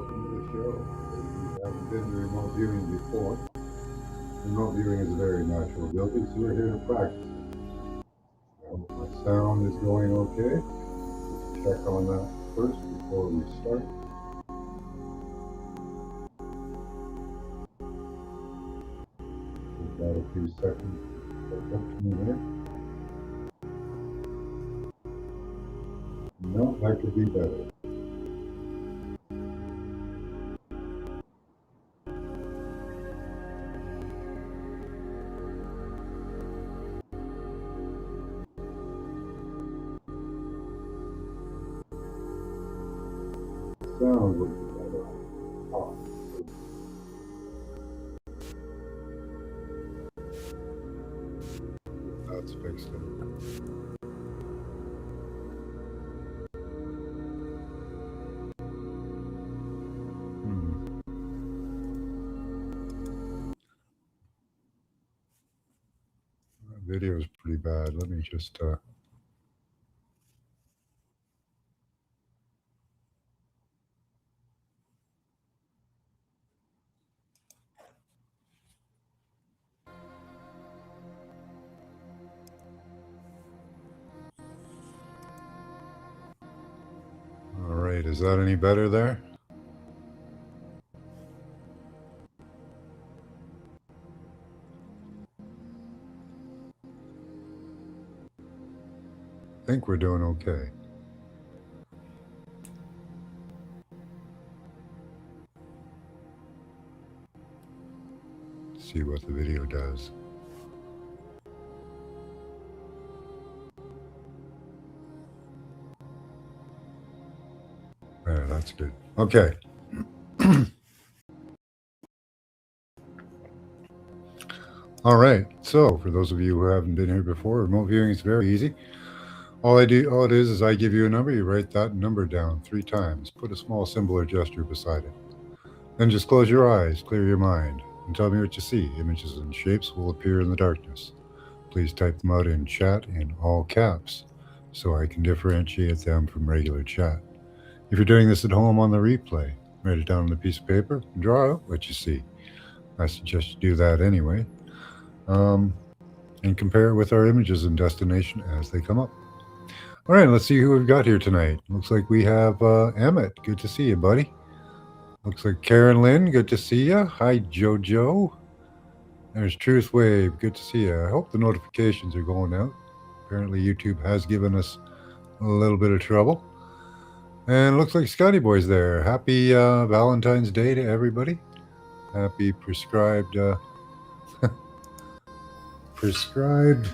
welcome to the show. If you haven't been to remote viewing before, remote viewing is a very natural ability, so we're here to practice it. I hope my sound is going okay. Let's check on that first before we start. Give that a few seconds to catch up to me there. No, that could be better. Sound would be better on top. That's fixed it. That video is pretty bad. Let me just all right, is that any better there? I think we're doing okay. See what the video does. There, that's good. Okay. All right. So, for those of you who haven't been here before, remote viewing is very easy. All it is I give you a number, you write that number down 3 times, put a small symbol or gesture beside it. Then just close your eyes, clear your mind, and tell me what you see. Images and shapes will appear in the darkness. Please type them out in chat in all caps so I can differentiate them from regular chat. If you're doing this at home on the replay, write it down on a piece of paper and draw out what you see. I suggest you do that anyway. And compare it with our images in destination as they come up. All right, let's see who we've got here tonight. Looks like we have Emmett. Good to see you, buddy. Looks like Karen Lynn. Good to see you. Hi, Jojo. There's Truth Wave. Good to see you. I hope the notifications are going out. Apparently, YouTube has given us a little bit of trouble. And looks like Scotty Boy's there. Happy Valentine's Day to everybody. Happy prescribed prescribed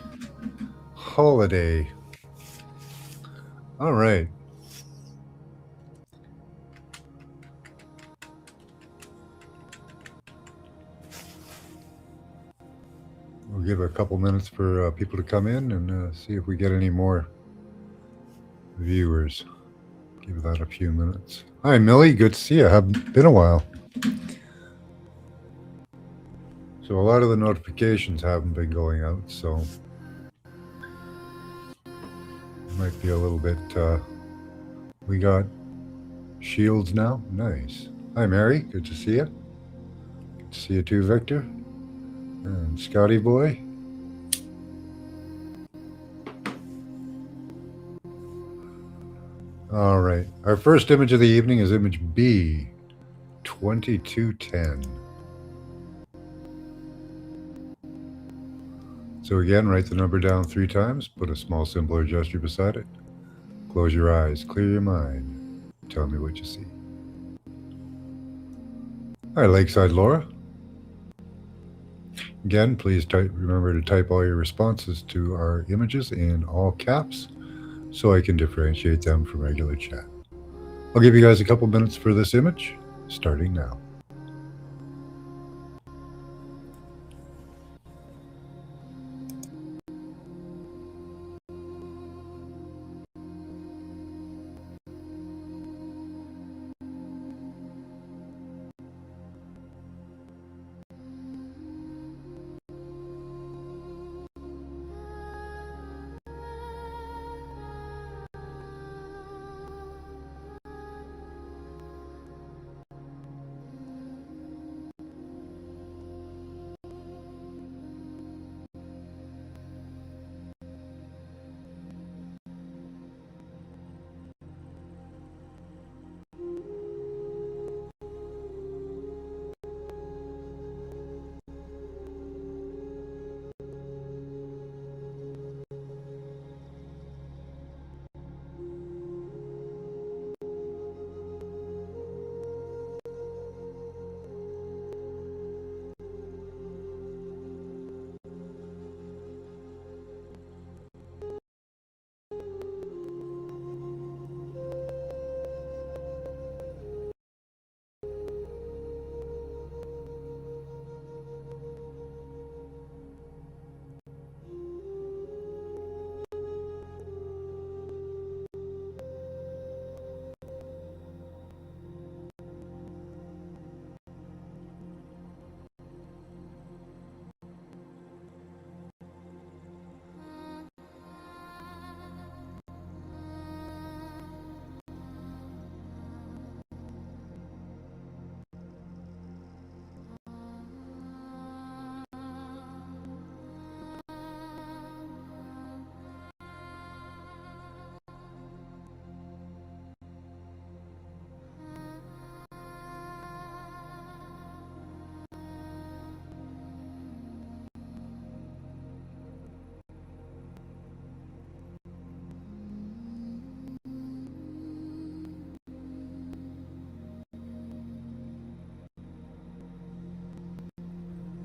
holiday. All right. We'll give a couple minutes for people to come in and see if we get any more viewers. Give that a few minutes. Hi, Millie. Good to see you. Haven't been a while. So a lot of the notifications haven't been going out, so it might be a little bit. We got Shields now. Nice. Hi, Mary. Good to see you. Good to see you too, Victor. And Scotty Boy. All right. Our first image of the evening is image B, 2210. So again, write the number down 3 times, put a small symbol or gesture beside it. Close your eyes, clear your mind. Tell me what you see. Hi, Lakeside Laura. Again, please remember to type all your responses to our images in all caps so I can differentiate them from regular chat. I'll give you guys a couple minutes for this image, starting now.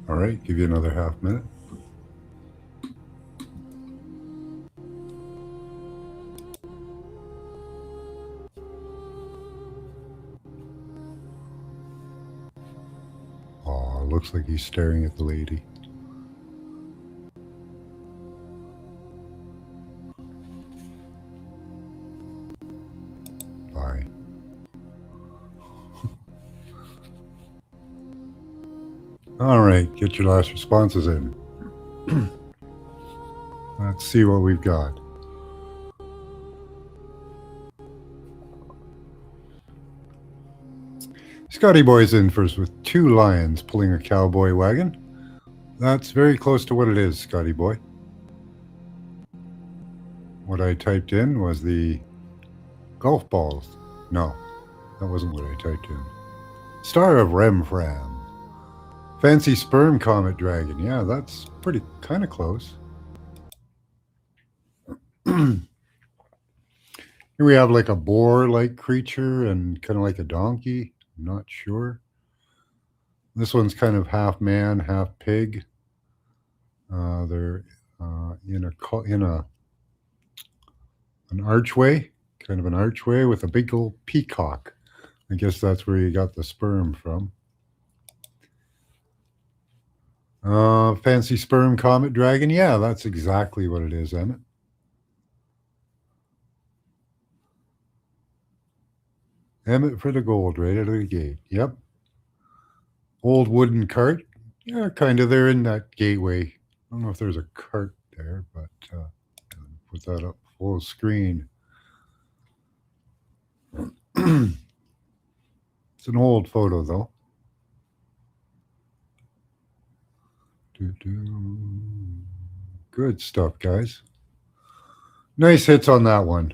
All right, give you another half minute. Oh, looks like he's staring at the lady. Bye. All right, get your last responses in. Let's see what we've got. Scotty Boy's in first with 2 lions pulling a cowboy wagon. That's very close to what it is, Scotty Boy. What I typed in was the golf balls. No, that wasn't what I typed in. Star of Remfram. Fancy sperm comet dragon. Yeah, that's pretty kind of close. Here we have like a boar-like creature and kind of like a donkey. I'm not sure. This one's kind of half man, half pig. They're in an archway, kind of an archway with a big old peacock. I guess that's where you got the sperm from. Fancy sperm comet dragon. Yeah, that's exactly what it is, Emmett. Emmett for the gold right out of the gate. Yep. Old wooden cart. Yeah, kind of. They're in that gateway. I don't know if there's a cart there, but put that up full screen. It's an old photo, though. Good stuff, guys. Nice hits on that one.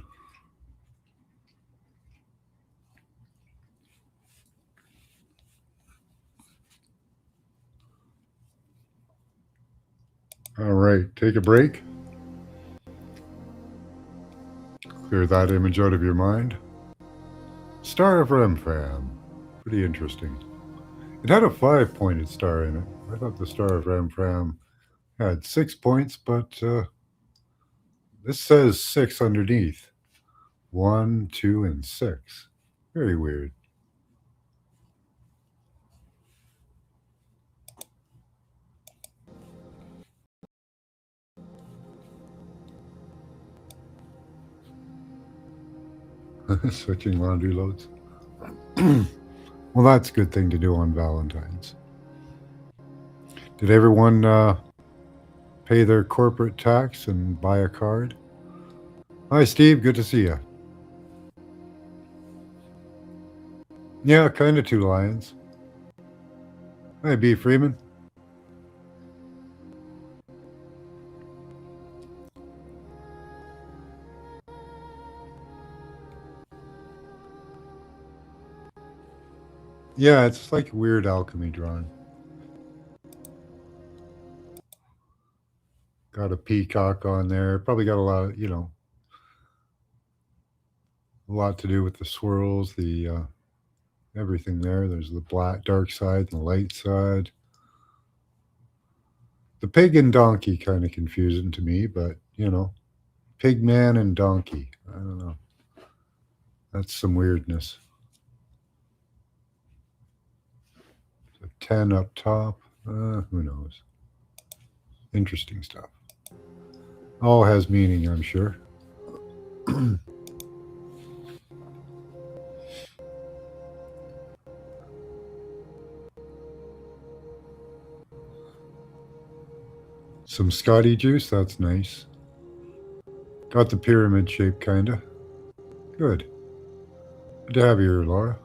All right, take a break. Clear that image out of your mind. Star of Remfram. Pretty interesting. It had a 5-pointed star in it. I thought the Star of Remfram had 6 points, but this says 6 underneath. 1, 2, and 6. Very weird. Switching laundry loads. Well, that's a good thing to do on Valentine's. Did everyone pay their corporate tax and buy a card? Hi, Steve. Good to see you. Yeah, kind of 2 lions. Hi, B. Freeman. Yeah, it's like weird alchemy drawing. Got a peacock on there. Probably got a lot of, a lot to do with the swirls, the everything there. There's the black, dark side and the light side. The pig and donkey kind of confusing to me, but pig man and donkey. I don't know. That's some weirdness. So 10 up top. Who knows? Interesting stuff. All has meaning, I'm sure. Some Scotty juice, that's nice. Got the pyramid shape, kinda. Good. Good to have you here, Laura.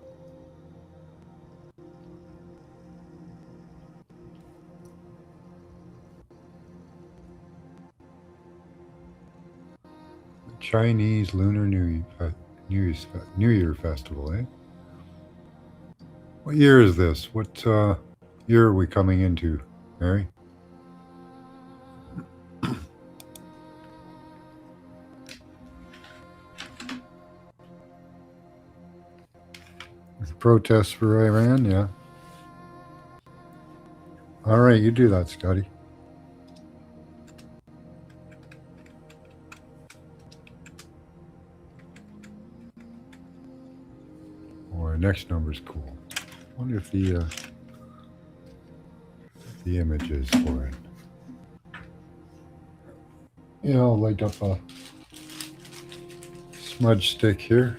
Chinese Lunar New Year Festival, eh? What year is this? What year are we coming into, Mary? Protests for Iran, yeah. All right, you do that, Scotty. Or next number's cool. Wonder if the image is for it. Yeah, I'll light up a smudge stick here.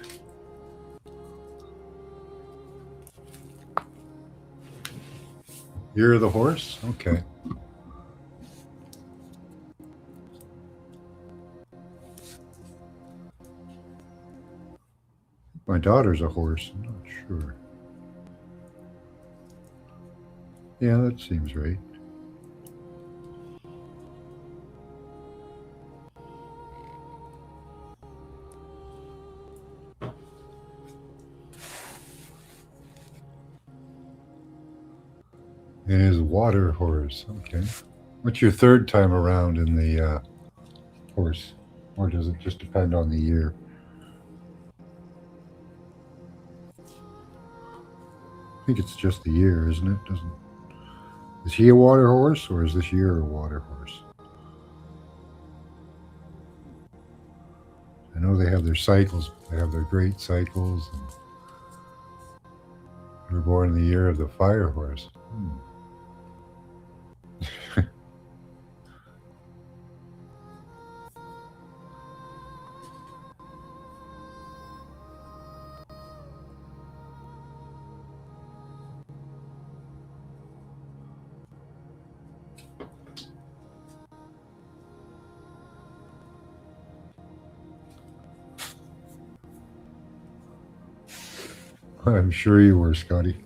Year of the horse? Okay. My daughter's a horse. I'm not sure. Yeah, that seems right. It is water horse. Okay. What's your third time around in the horse? Or does it just depend on the year? I think it's just the year, isn't it? Doesn't Is he a water horse or is this year a water horse? I know they have their cycles. They have their great cycles. And they were born in the year of the fire horse. I'm sure you were, Scotty.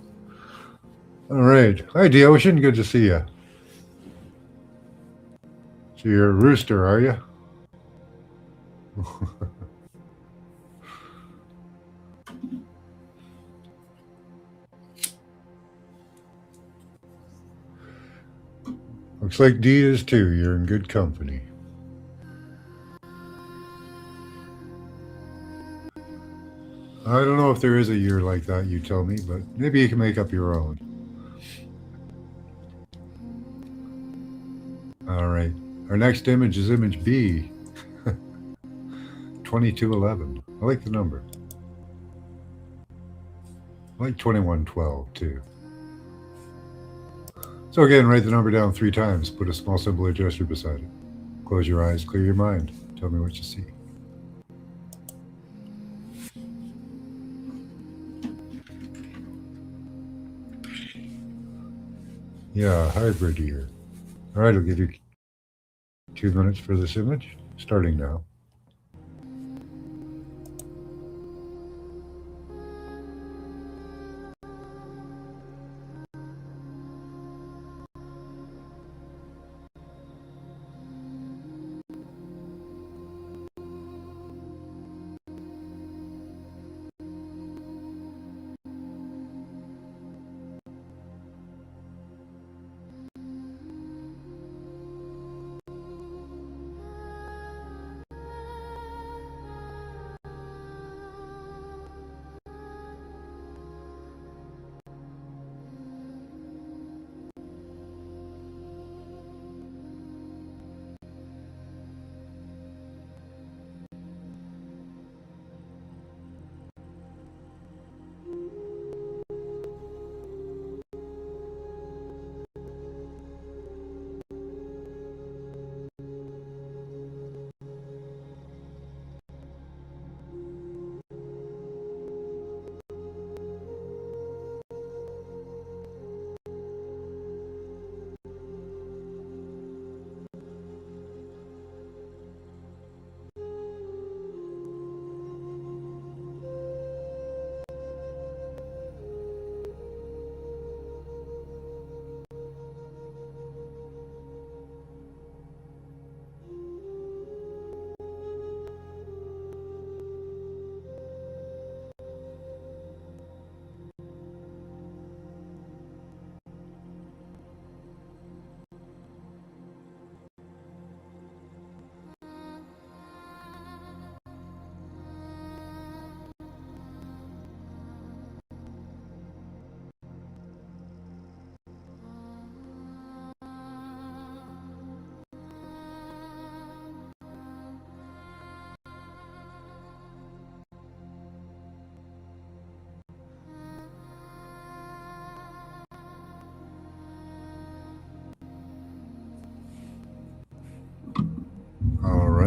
All right. Hi, D Ocean. Good to see you. So you're a rooster, are you? Looks like D is too. You're in good company. I don't know if there is a year like that, you tell me, but maybe you can make up your own. All right. Our next image is image B. 2211. I like the number. I like 2112 too. So again, write the number down 3 times. Put a small symbol or gesture beside it. Close your eyes, clear your mind. Tell me what you see. Yeah, hybrid year. All right, I'll give you 2 minutes for this image, starting now.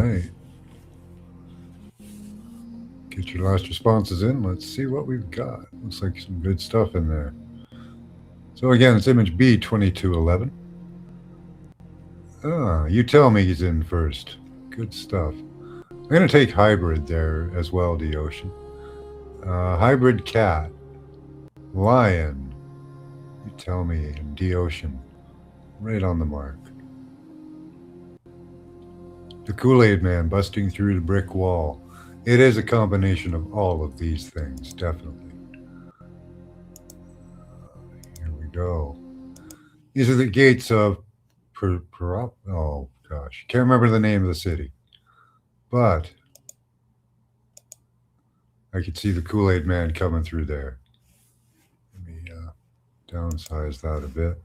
right. Get your last responses in. Let's see what we've got. Looks like some good stuff in there. So again, it's image B2211. You tell me he's in first. Good stuff. I'm going to take hybrid there as well, D Ocean. Hybrid cat. Lion. You tell me, and D Ocean. Right on the mark. The Kool-Aid Man busting through the brick wall. It is a combination of all of these things, definitely. Here we go. These are the gates of oh gosh, can't remember the name of the city, but I could see the Kool-Aid Man coming through there. Let me downsize that a bit.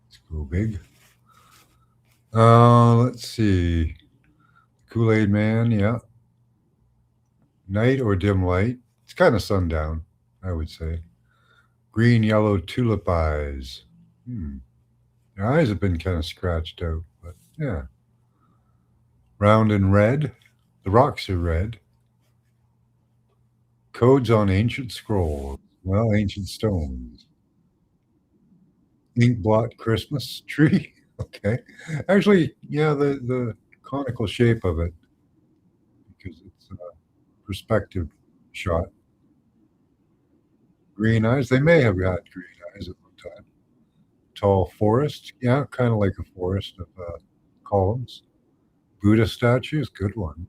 Let's go big. Let's see. Kool-Aid Man, yeah. Night or dim light. It's kind of sundown, I would say. Green, yellow, tulip eyes. Your eyes have been kind of scratched out, but yeah. Round and red. The rocks are red. Codes on ancient scrolls. Well, ancient stones. Ink blot Christmas tree. Okay. Actually, yeah, the conical shape of it, because it's a perspective shot. Green eyes. They may have got green eyes at one time. Tall forest. Yeah, kind of like a forest of columns. Buddha statues. Good one.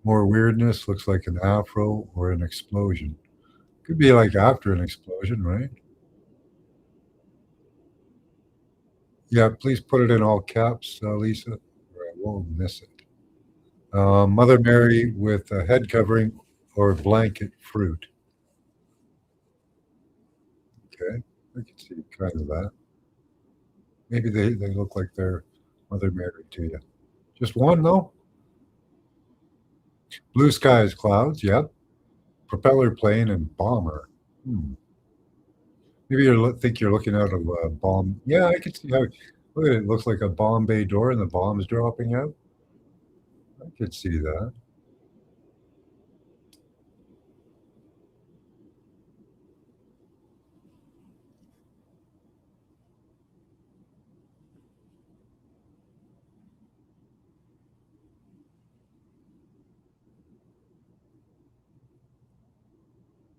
More weirdness. Looks like an afro or an explosion. Could be like after an explosion, right? Yeah, please put it in all caps, Lisa, or I won't miss it. Mother Mary with a head covering or blanket fruit. Okay, I can see kind of that. Maybe they look like they're Mother Mary to you. Just one, though? Blue skies, clouds, yep. Propeller plane and bomber. Hmm. Maybe think you're looking out of a bomb. Yeah, I can see how. Look at it. It looks like a bomb bay door and the bomb's dropping out. I could see that.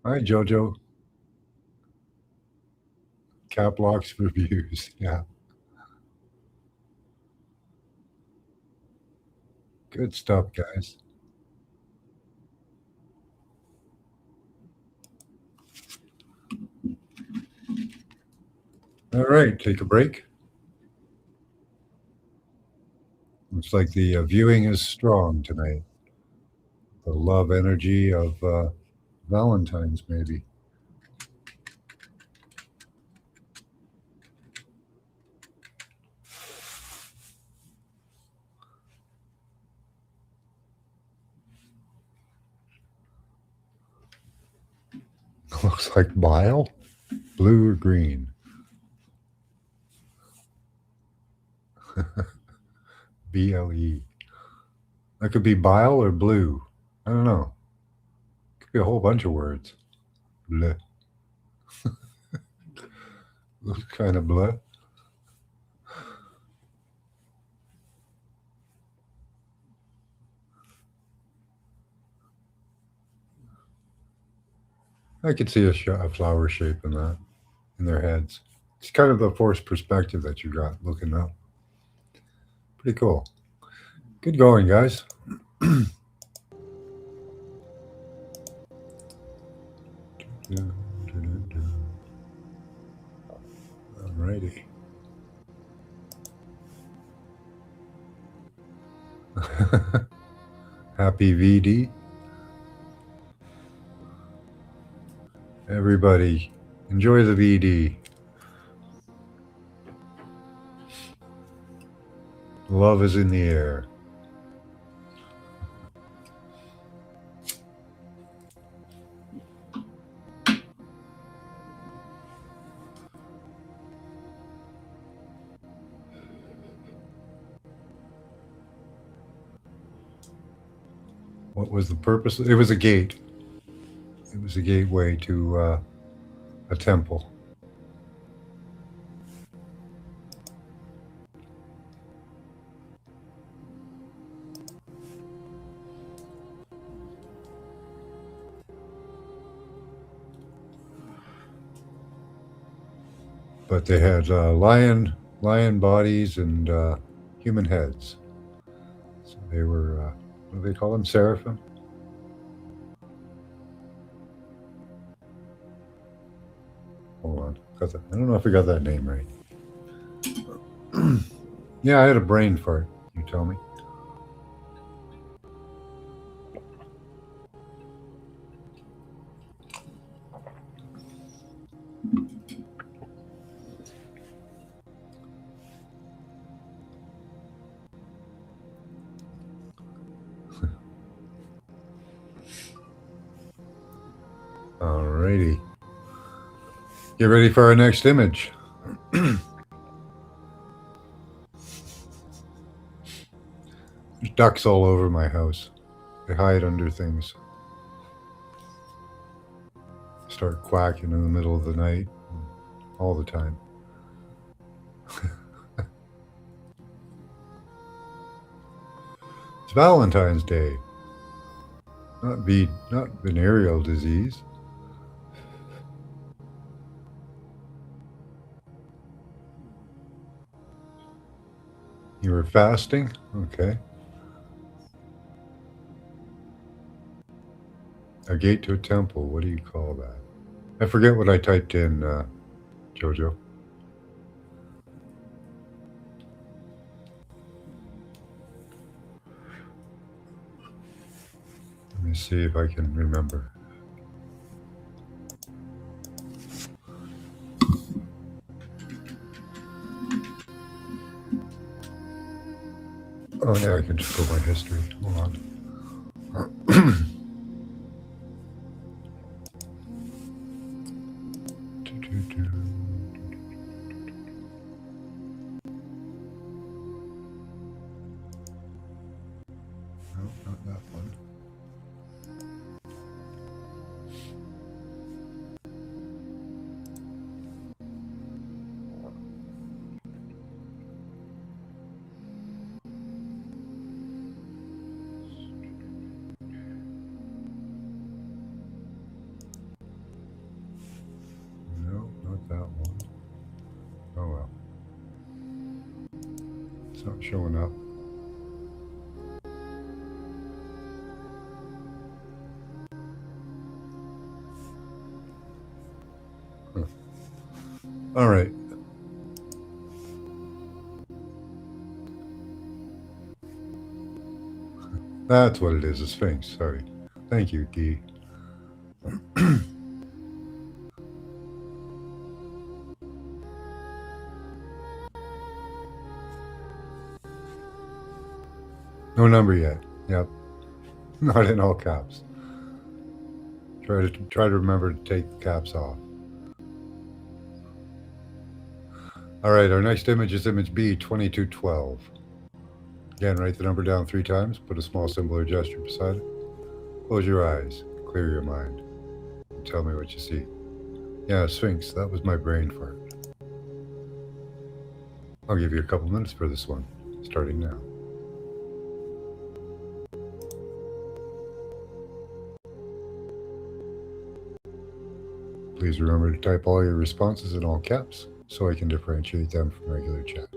Hi, Jojo. Cap locks for views. Yeah, good stuff, guys. All right, take a break. Looks like the viewing is strong tonight. The love energy of Valentine's, maybe. Looks like bile, blue or green. BLE. That could be bile or blue. I don't know. Could be a whole bunch of words. Bleh. Looks kind of bleh. I could see a flower shape in that, in their heads. It's kind of the forced perspective that you got looking up. Pretty cool. Good going, guys. Alrighty. Happy VD. Everybody, enjoy the VD. Love is in the air. What was the purpose? It was a gate. It was a gateway to a temple. But they had lion bodies and human heads. So they were what do they call them? Seraphim. Hold on, I don't know if I got that name right. Yeah, I had a brain fart. You tell me. Alrighty. Get ready for our next image. There's ducks all over my house. They hide under things. Start quacking in the middle of the night all the time. It's Valentine's Day. Not venereal disease. You were fasting? Okay. A gate to a temple. What do you call that? I forget what I typed in, Jojo. Let me see if I can remember. Oh yeah, I can just go by history. Hold on. No, not that one. No, not that one. Oh well. It's not showing up. Huh. All right. That's what it is, a Sphinx. Sorry. Thank you, D. No number yet. Yep. Not in all caps. Try to remember to take the caps off. All right, our next image is image B, 2212. Again, write the number down 3 times, put a small symbol or gesture beside it. Close your eyes, clear your mind, and tell me what you see. Yeah, Sphinx, that was my brain fart. I'll give you a couple minutes for this one, starting now. Please remember to type all your responses in all caps so I can differentiate them from regular chat.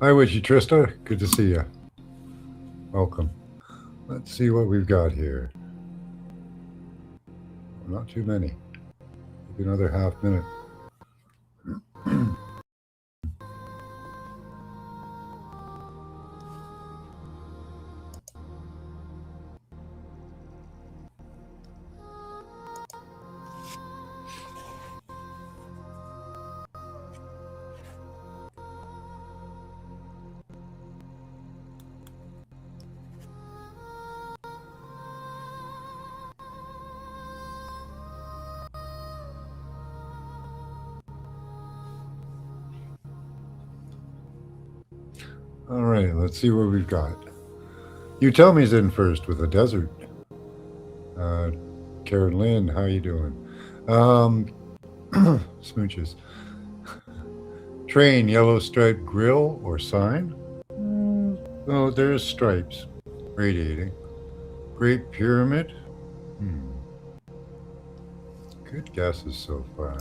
Hi, Witchy Trista. Good to see you. Welcome. Let's see what we've got here. Not too many. Maybe another half minute. All right, let's see what we've got. You tell me's in first with the desert. Uh, Karen Lynn, how you doing? Um, smooches. Train, yellow striped grill or sign? Oh, there's stripes. Radiating. Great Pyramid? Hmm. Good guesses so far.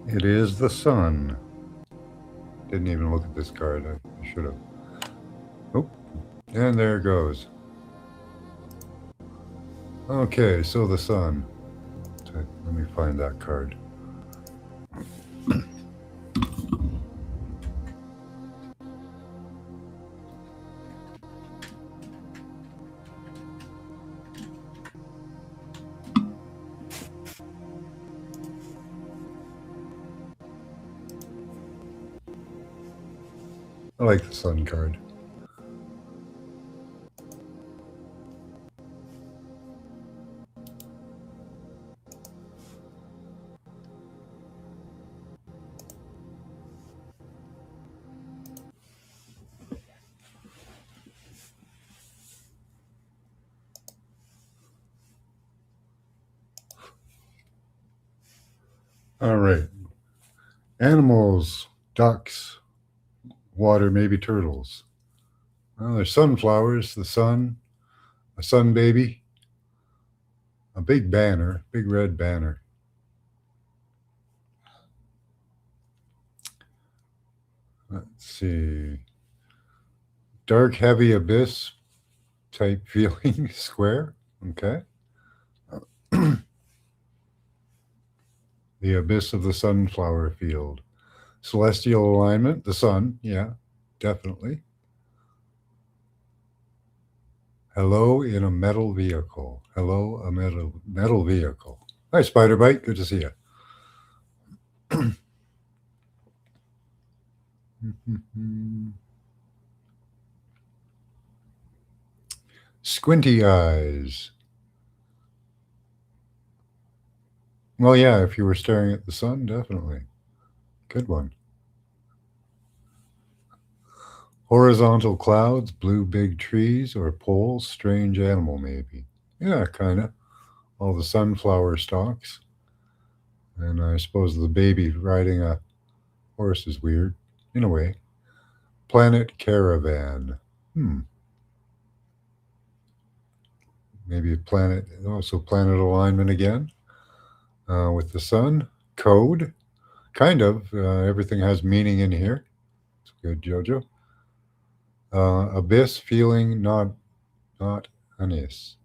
It is the sun. Didn't even look at this card. I should have. Oh, and there it goes. Okay, so the sun. Let me find that card. I like the sun card. All right. Animals, ducks, water, maybe turtles. Well, there's sunflowers, the sun, a sun baby, a big banner, big red banner. Let's see. Dark, heavy abyss type feeling square. Okay. The abyss of the sunflower field. Celestial alignment, the sun. Yeah, definitely. Hello in a metal vehicle. Hello, a metal vehicle. Hi, Spider Bite. Good to see you. Squinty eyes. Well, yeah, if you were staring at the sun, definitely. Good one. Horizontal clouds, blue big trees, or poles, strange animal, maybe. Yeah, kind of. All the sunflower stalks. And I suppose the baby riding a horse is weird, in a way. Planet caravan. Maybe planet, also planet alignment again with the sun. Code. Kind of. Everything has meaning in here. It's good, Jojo. Abyss feeling not anise.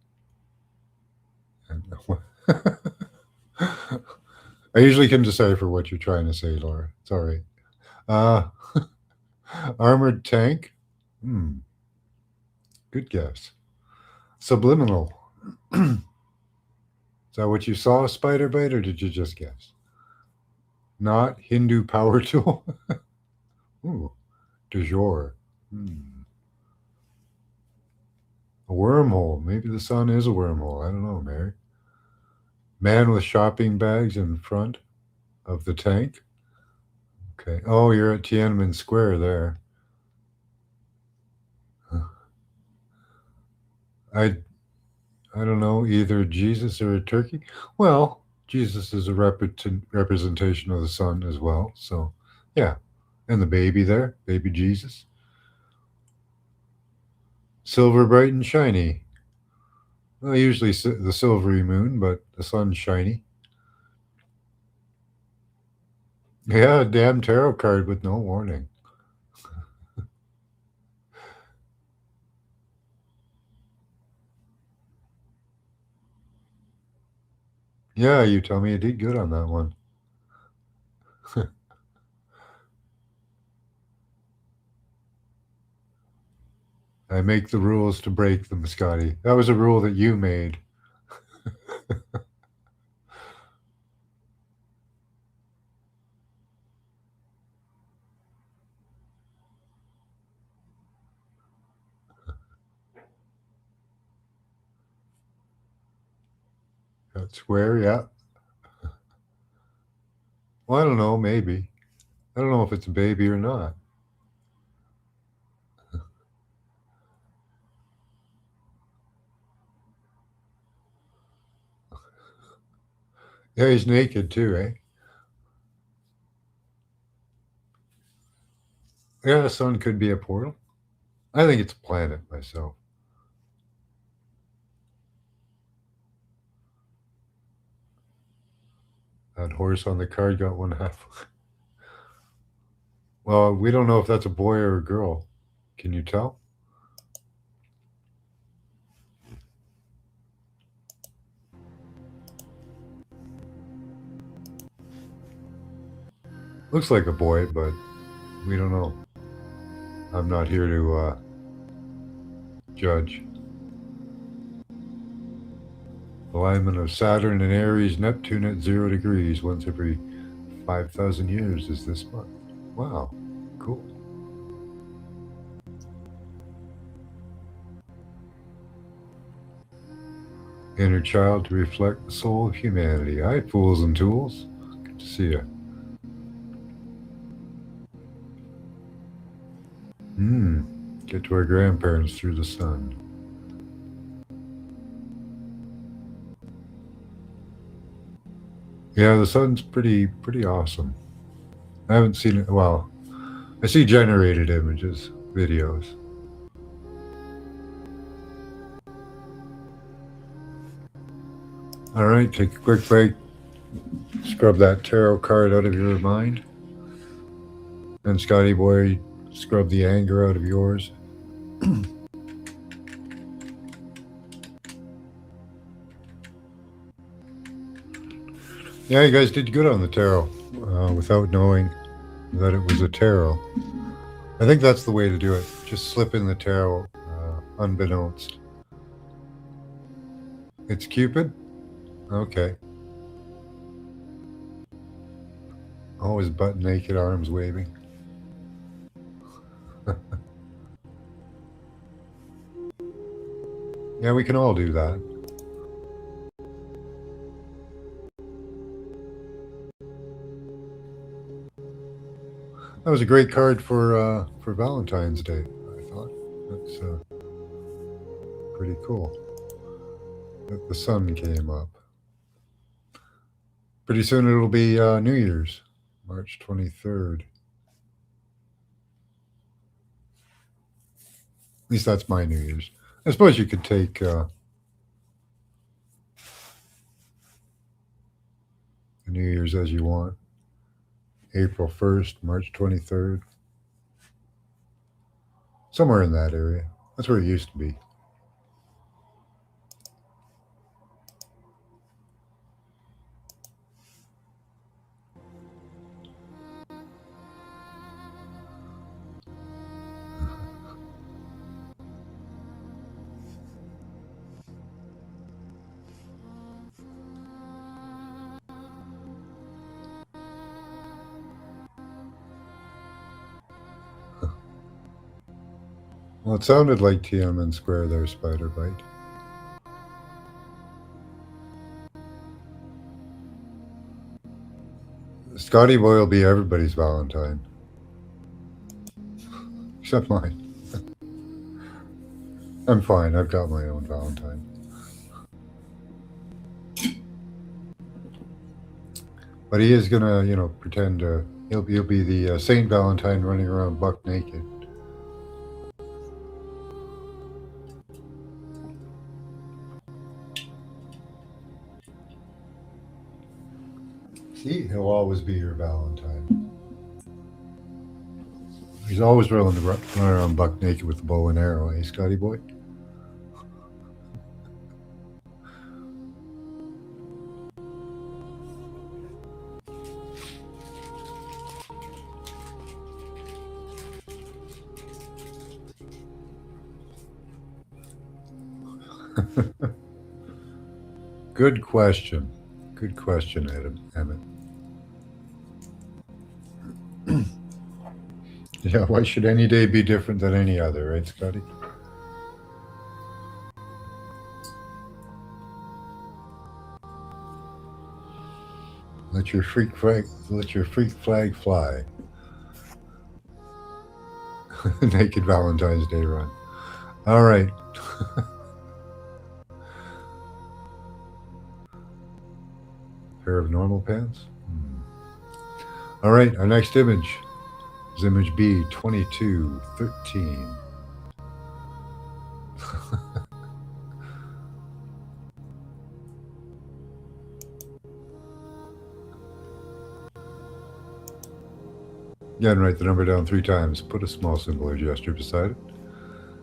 And, I usually can decipher what you're trying to say, Laura. It's all right. Uh, armored tank. Good guess. Subliminal. Is that what you saw, Spider Bite, or did you just guess? Not Hindu power tool. Ooh, du jour. A wormhole. Maybe the sun is a wormhole. I don't know, Mary. Man with shopping bags in front of the tank. Okay. Oh, you're at Tiananmen Square there. I don't know, either Jesus or a turkey. Well, Jesus is a representation of the sun as well. So, yeah. And the baby there, baby Jesus. Silver bright and shiny. Well, usually the silvery moon, but the sun's shiny. Yeah, a damn tarot card with no warning. Yeah, you tell me you did good on that one. I make the rules to break them, Scotty. That was a rule that you made. That's square, yeah. Well, I don't know, maybe. I don't know if it's a baby or not. Yeah, he's naked too, eh? Yeah, the sun could be a portal. I think it's a planet myself. That horse on the card got one half. Well, we don't know if that's a boy or a girl. Can you tell? Looks like a boy, but we don't know. I'm not here to judge. Alignment of Saturn and Aries, Neptune at 0 degrees once every 5,000 years is this month. Wow, cool. Inner child to reflect the soul of humanity. Hi, fools and tools. Good to see you. Get to our grandparents through the sun. Yeah, the sun's pretty awesome. I haven't seen it. Well, I see generated images, videos. All right, take a quick break. Scrub that tarot card out of your mind. And Scotty boy, scrub the anger out of yours. Yeah, you guys did good on the tarot without knowing that it was a tarot. I think that's the way to do it. Just slip in the tarot unbeknownst. It's Cupid? Okay. Always butt naked, arms waving. Yeah, we can all do that. That was a great card for Valentine's Day. I thought that's pretty cool. That the sun came up. Pretty soon it'll be New Year's, March 23rd. At least that's my New Year's. I suppose you could take the New Year's as you want. April 1st, March 23rd. Somewhere in that area. That's where it used to be. Well, it sounded like Tiananmen Square there, Spider Bite. Scotty Boy will be everybody's Valentine. Except mine. I'm fine. I've got my own Valentine. But he is gonna, pretend he'll be the Saint Valentine running around buck naked. See, he'll always be your Valentine. He's always running around buck naked with a bow and arrow, eh, Scotty boy? Good question. Good question, Adam, Emmett. Yeah, why should any day be different than any other, right, Scotty? Let your freak flag fly. Naked Valentine's Day run. All right. Pair of normal pants. All right. Our next image is image B2213. Again, write the number down 3 times. Put a small symbol or gesture beside it.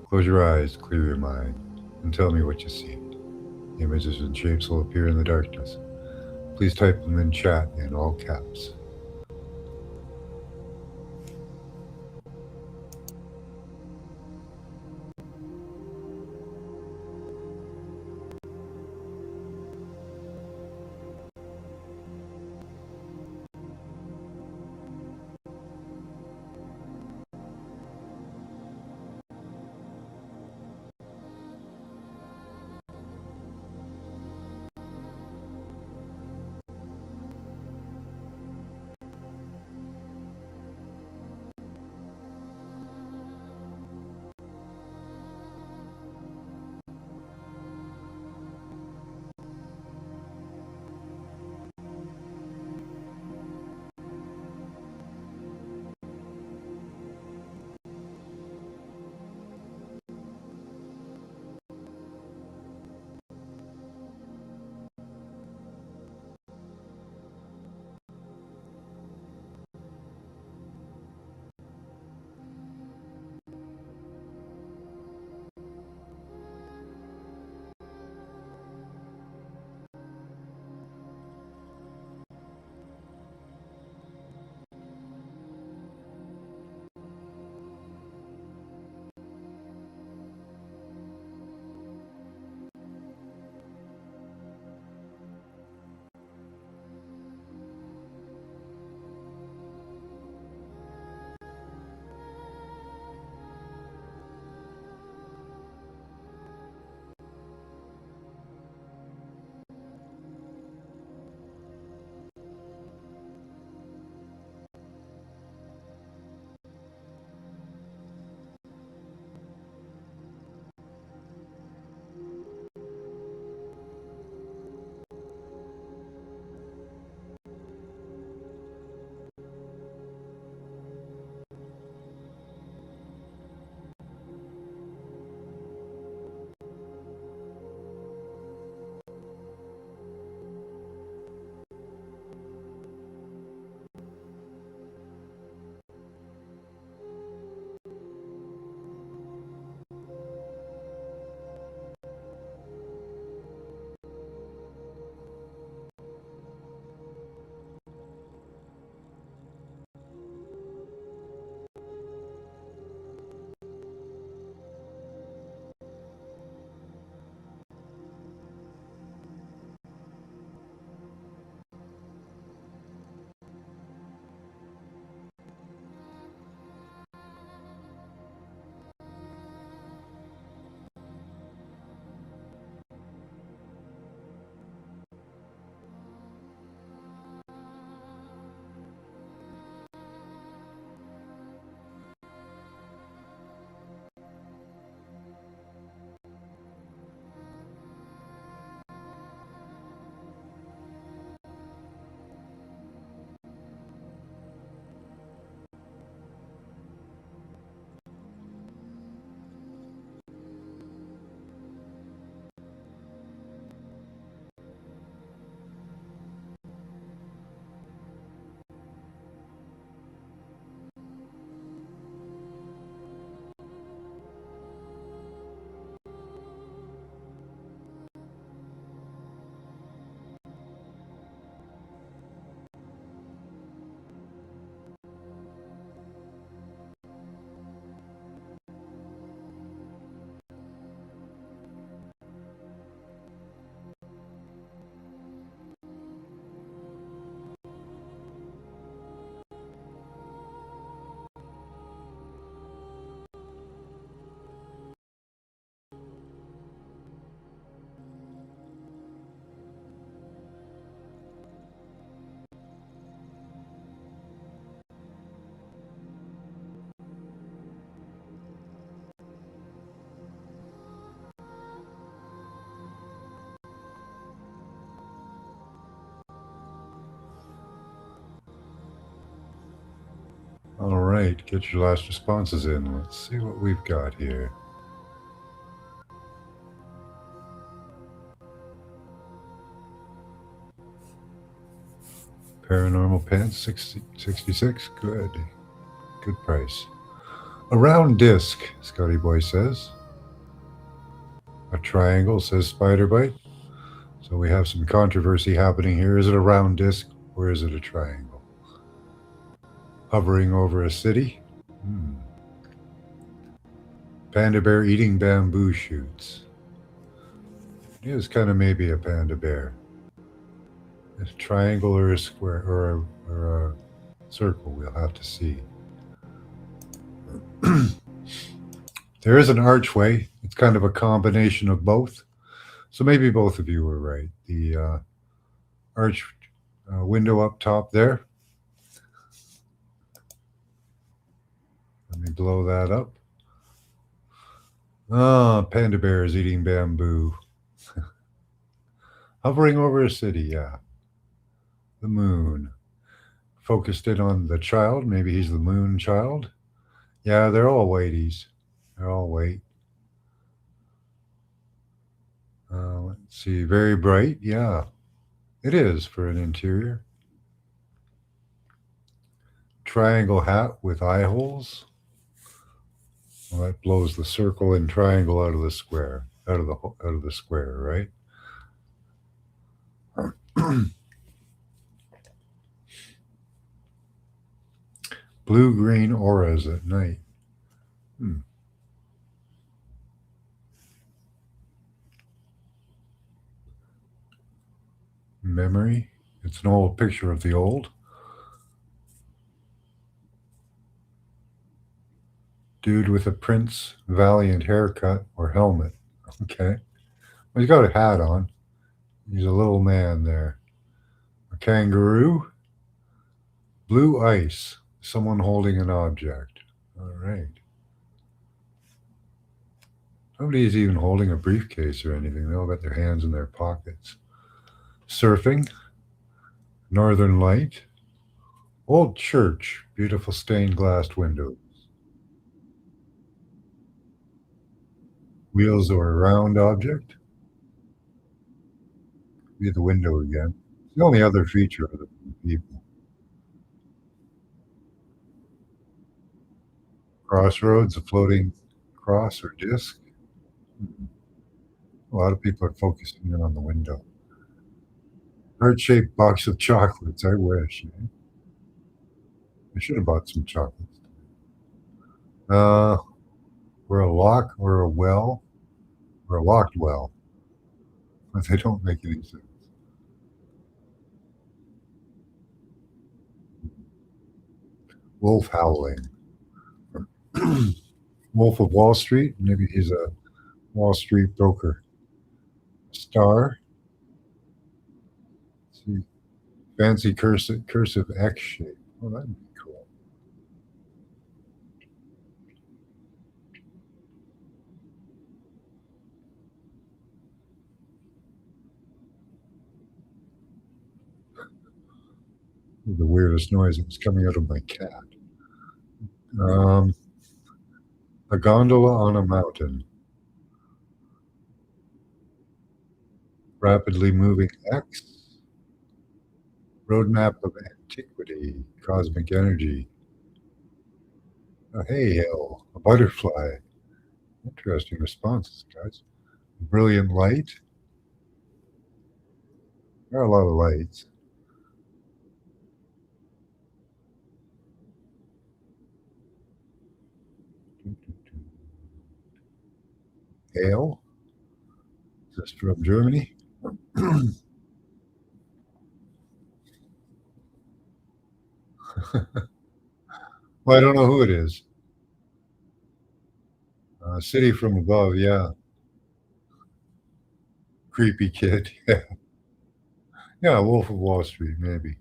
Close your eyes, clear your mind, and tell me what you see. Images and shapes will appear in the darkness. Please type them in chat in all caps. right, get your last responses in. Let's see what we've got here. Paranormal Pants 66. Good. Good price. A round disc, Scotty Boy says. A triangle, says Spider Bite. So we have some controversy happening here. Is it a round disc or is it a triangle? Hovering over a city. Panda bear eating bamboo shoots. It is kind of maybe a panda bear. A triangle or a square or a circle, we'll have to see. There is an archway. It's kind of a combination of both. So maybe both of you were right. The arch window up top there. Let me blow that up. Ah, panda bear is eating bamboo. Hovering over a city, yeah. The moon. Focused in on the child. Maybe he's the moon child. Yeah, they're all whiteies. They're all white. Let's see. Very bright. Yeah, it is for an interior. Triangle hat with eye holes. Well, that blows the circle and triangle out of the square, out of the square, right? Blue-green auras at night. Memory. It's an old picture of the old. Dude with a Prince Valiant haircut or helmet. Okay. Well, he's got a hat on. He's a little man there. A kangaroo. Blue ice. Someone holding an object. All right. Nobody's even holding a briefcase or anything. They all got their hands in their pockets. Surfing. Northern light. Old church. Beautiful stained glass windows. Wheels or a round object. Be the window again. It's the only other feature of the people. Crossroads, a floating cross or disc. A lot of people are focusing in on the window. Heart-shaped box of chocolates. I wish. I should have bought some chocolates. Uh, or a lock or a well or a locked well. But they don't make any sense. Wolf howling. Wolf of Wall Street. Maybe he's a Wall Street broker. Star. Let's see. Fancy cursive X shape. Oh, that'd be cool. The weirdest noise that was coming out of my cat. A gondola on a mountain. Rapidly moving X. Roadmap of antiquity. Cosmic energy. A hay hill. A butterfly. Interesting responses, guys. Brilliant light. There are a lot of lights. Ale. Is this from Germany? Well, I don't know who it is. City from above, yeah. Creepy kid. Yeah. Yeah, Wolf of Wall Street, maybe.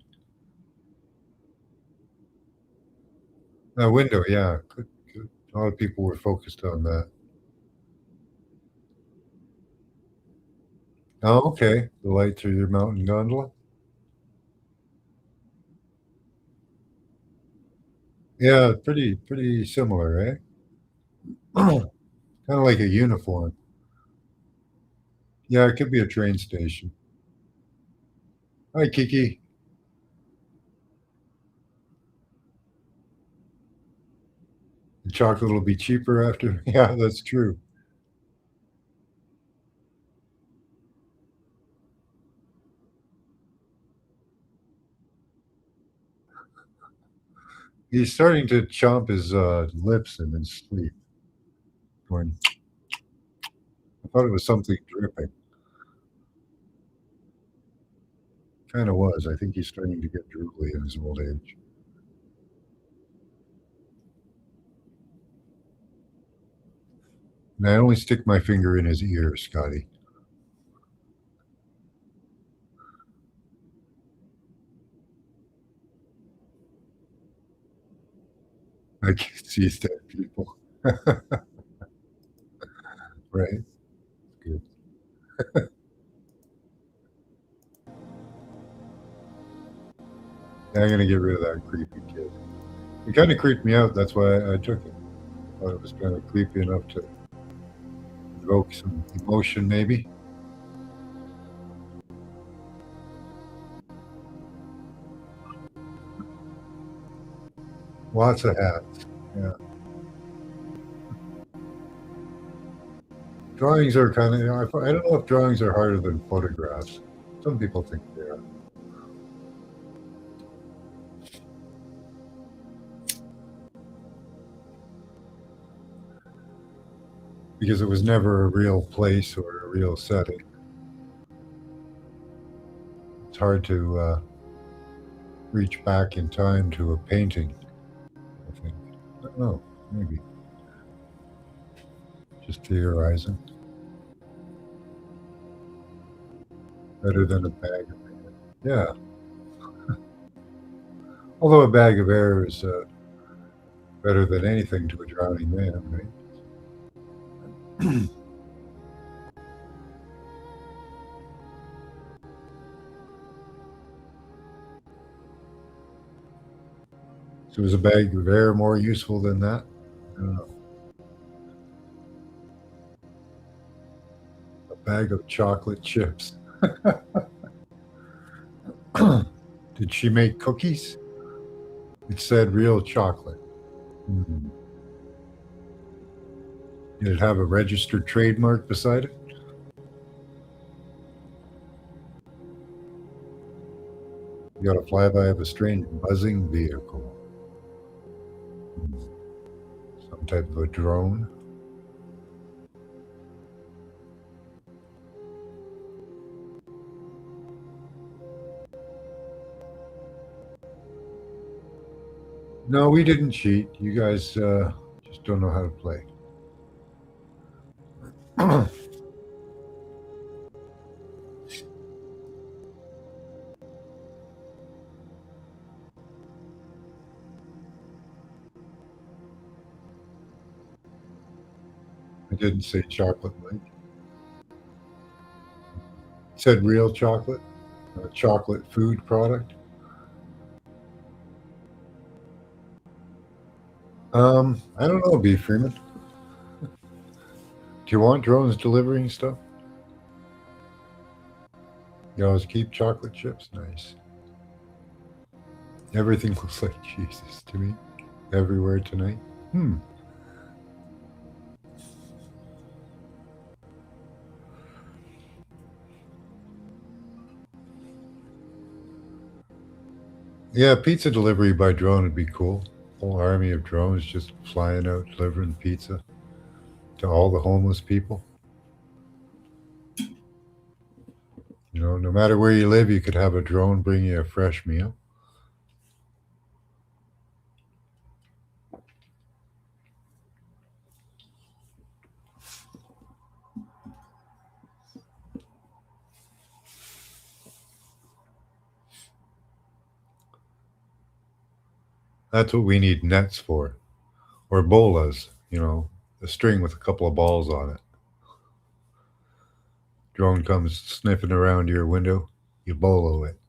Window, yeah. Good, good. A lot of people were focused on that. Oh, okay. The light through your mountain gondola. Yeah, pretty similar, eh? Kinda like a uniform. Yeah, it could be a train station. Hi, Kiki. The chocolate will be cheaper after yeah, that's true. He's starting to chomp his, lips in his sleep, going, I thought it was something dripping. Kinda was. I think he's starting to get drooly in his old age. And I only stick my finger in his ear, Scotty. I can't see dead people. Right? Good. Yeah, I'm gonna get rid of that creepy kid. It kinda creeped me out, that's why I took it. Thought it was kinda creepy enough to evoke some emotion, maybe. Lots of hats. Yeah. Drawings are kinda I don't know if drawings are harder than photographs. Some people think they are, because it was never a real place or a real setting. It's hard to, reach back in time to a painting, I think. I don't know, maybe. Just theorizing. Better than a bag of yeah. Although a bag of air is, better than anything to a drowning man, right? So is a bag of air more useful than that? I don't know. A bag of chocolate chips. Did she make cookies? It said real chocolate. Hmm. Did it have a registered trademark beside it? You got a flyby of a strange buzzing vehicle. Hmm. Some type of a drone? No, we didn't cheat. You guys, just don't know how to play. I didn't say chocolate Mike. It said real chocolate, a chocolate food product. I don't know, B. Freeman. Do you want drones delivering stuff? You always keep chocolate chips? Nice. Everything looks like Jesus to me. Everywhere tonight. Hmm. Yeah, pizza delivery by drone would be cool. Whole army of drones just flying out delivering pizza to all the homeless people. You know, no matter where you live, you could have a drone bring you a fresh meal. That's what we need nets for, or bolas. You know, a string with a couple of balls on it. Drone comes sniffing around your window, you bolo it.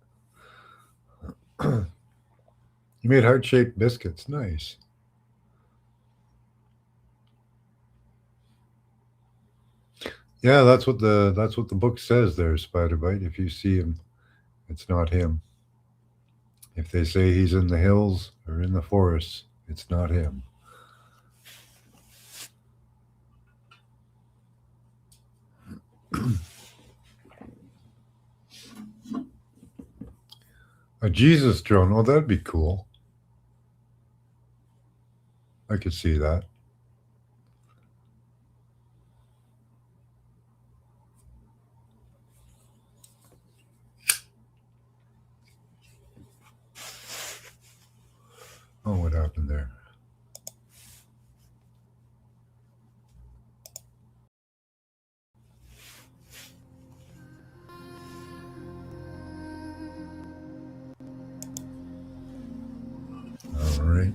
You made heart-shaped biscuits. Nice. Yeah, that's what the book says there, Spider-Bite. If you see him, it's not him. If they say he's in the hills or in the forests, it's not him. A Jesus drone. Oh, that'd be cool. I could see that. Oh, what happened there? All right.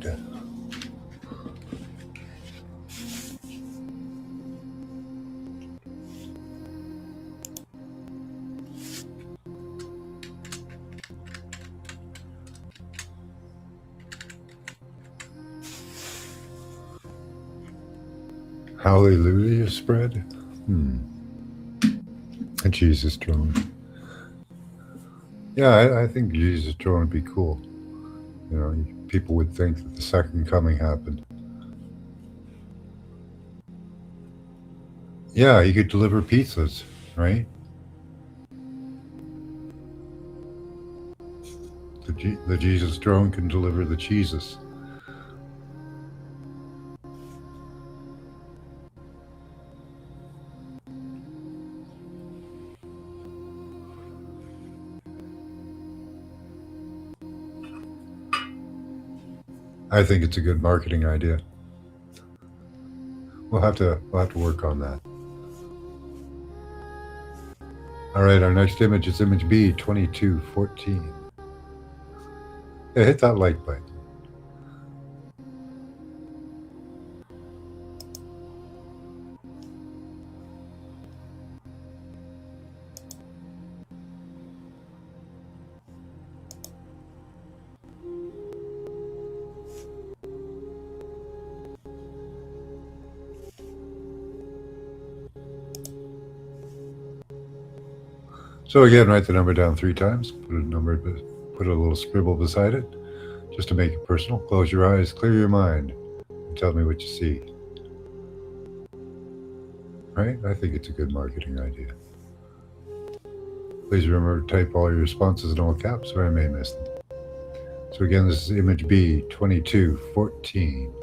Hallelujah spread. A Jesus drone. Yeah, I think Jesus drone would be cool. People would think that the second coming happened. Yeah, he could deliver pizzas, right? The Jesus drone can deliver the cheeses. I think it's a good marketing idea. We'll have to work on that. All right, our next image is image B 2214. Yeah, hit that like button. So again, write the number down 3 times. Put a little scribble beside it, just to make it personal. Close your eyes, clear your mind, and tell me what you see. Right? I think it's a good marketing idea. Please remember to type all your responses in all caps, or I may miss them. So again, this is image B 2214.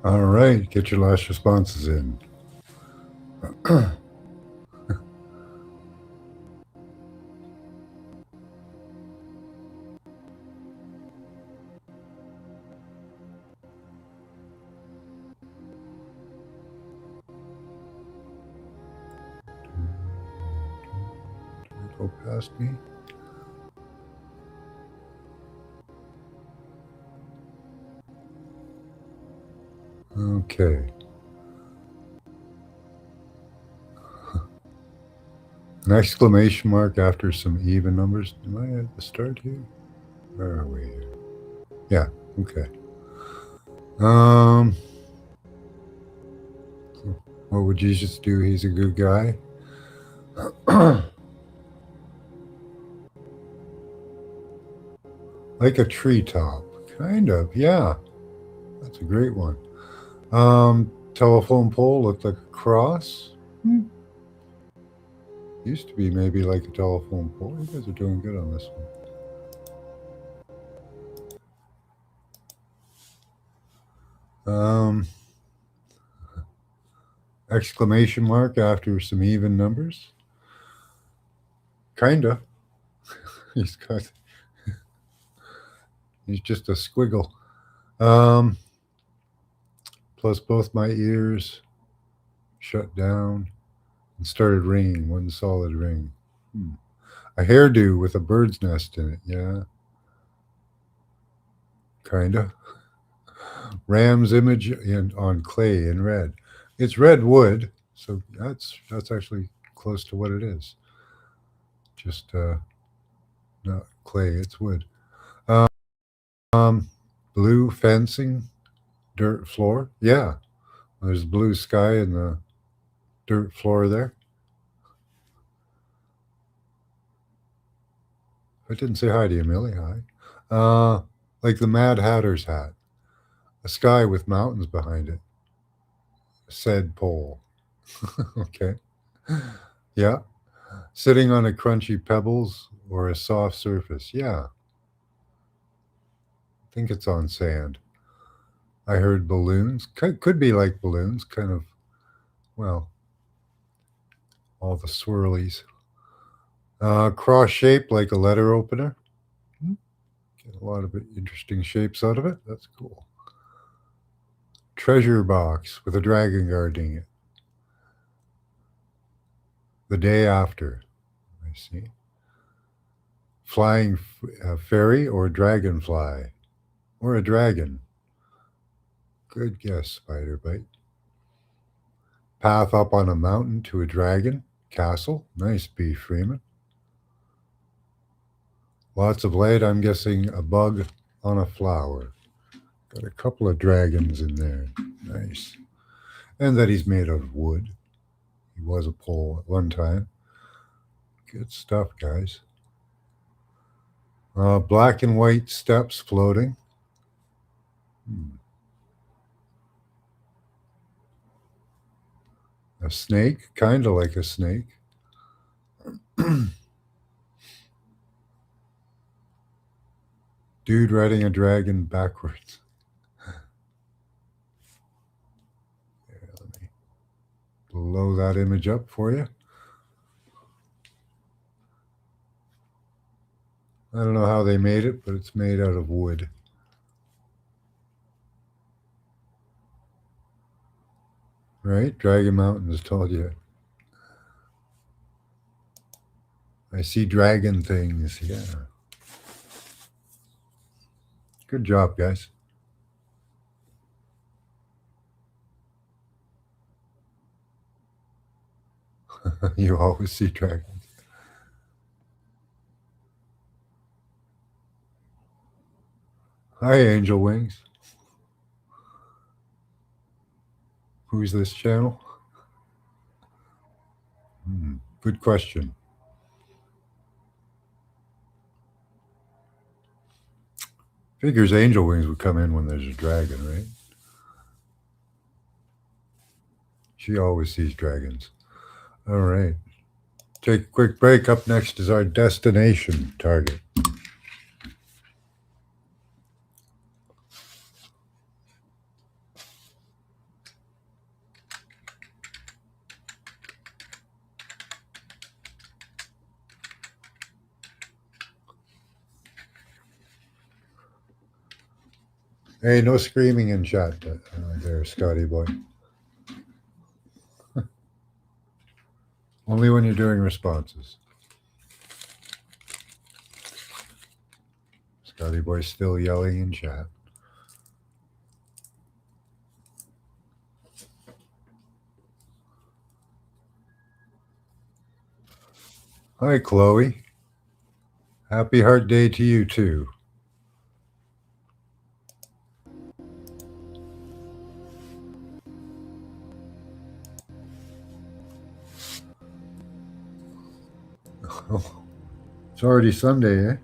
All right, get your last responses in. Go past me. Okay. An exclamation mark after some even numbers. Am I at the start here? Where are we? Yeah. Okay. Um. What would Jesus do? He's a good guy. Like a treetop. Kind of. Yeah. That's a great one. Telephone pole looked like a cross. Used to be maybe like a telephone pole. You guys are doing good on this one. Exclamation mark after some even numbers. Kinda. He's got. He's just a squiggle. Plus both my ears shut down and started ringing. One solid ring. A hairdo with a bird's nest in it. Yeah. Kinda. Ram's image on clay in red. It's red wood, so that's actually close to what it is. Just not clay, it's wood. Blue fencing, dirt floor. Yeah, there's blue sky and the dirt floor there. I didn't say hi to you, Millie. Hi. Like the Mad Hatter's hat. A sky with mountains behind it. Said pole. Okay. Yeah. Sitting on a crunchy pebbles or a soft surface. Yeah. I think it's on sand. I heard balloons. Could be like balloons, kind of, well, all the swirlies. Cross shape like a letter opener. Get a lot of interesting shapes out of it. That's cool. Treasure box with a dragon guarding it. The day after. I see. Flying fairy or dragonfly. Or a dragon. Good guess, Spider Bite. Path up on a mountain to a dragon. Castle. Nice, B. Freeman. Lots of light. I'm guessing a bug on a flower. Got a couple of dragons in there. Nice. And that he's made out of wood. He was a pole at one time. Good stuff, guys. Black and white steps floating. A snake, kind of like a snake. Dude riding a dragon backwards. Here, let me blow that image up for you. I don't know how they made it, but it's made out of wood. Right? Dragon Mountains told you. I see dragon things. Yeah. Good job, guys. You always see dragons. Hi, Angel Wings. Who's this channel? Good question. Figures Angel Wings would come in when there's a dragon, right? She always sees dragons. All right. Take a quick break. Up next is our destination target. Hey, no screaming in chat there, Scotty boy. Only when you're doing responses. Scotty boy's still yelling in chat. Hi, Chloe. Happy Heart Day to you, too. It's already Sunday, eh?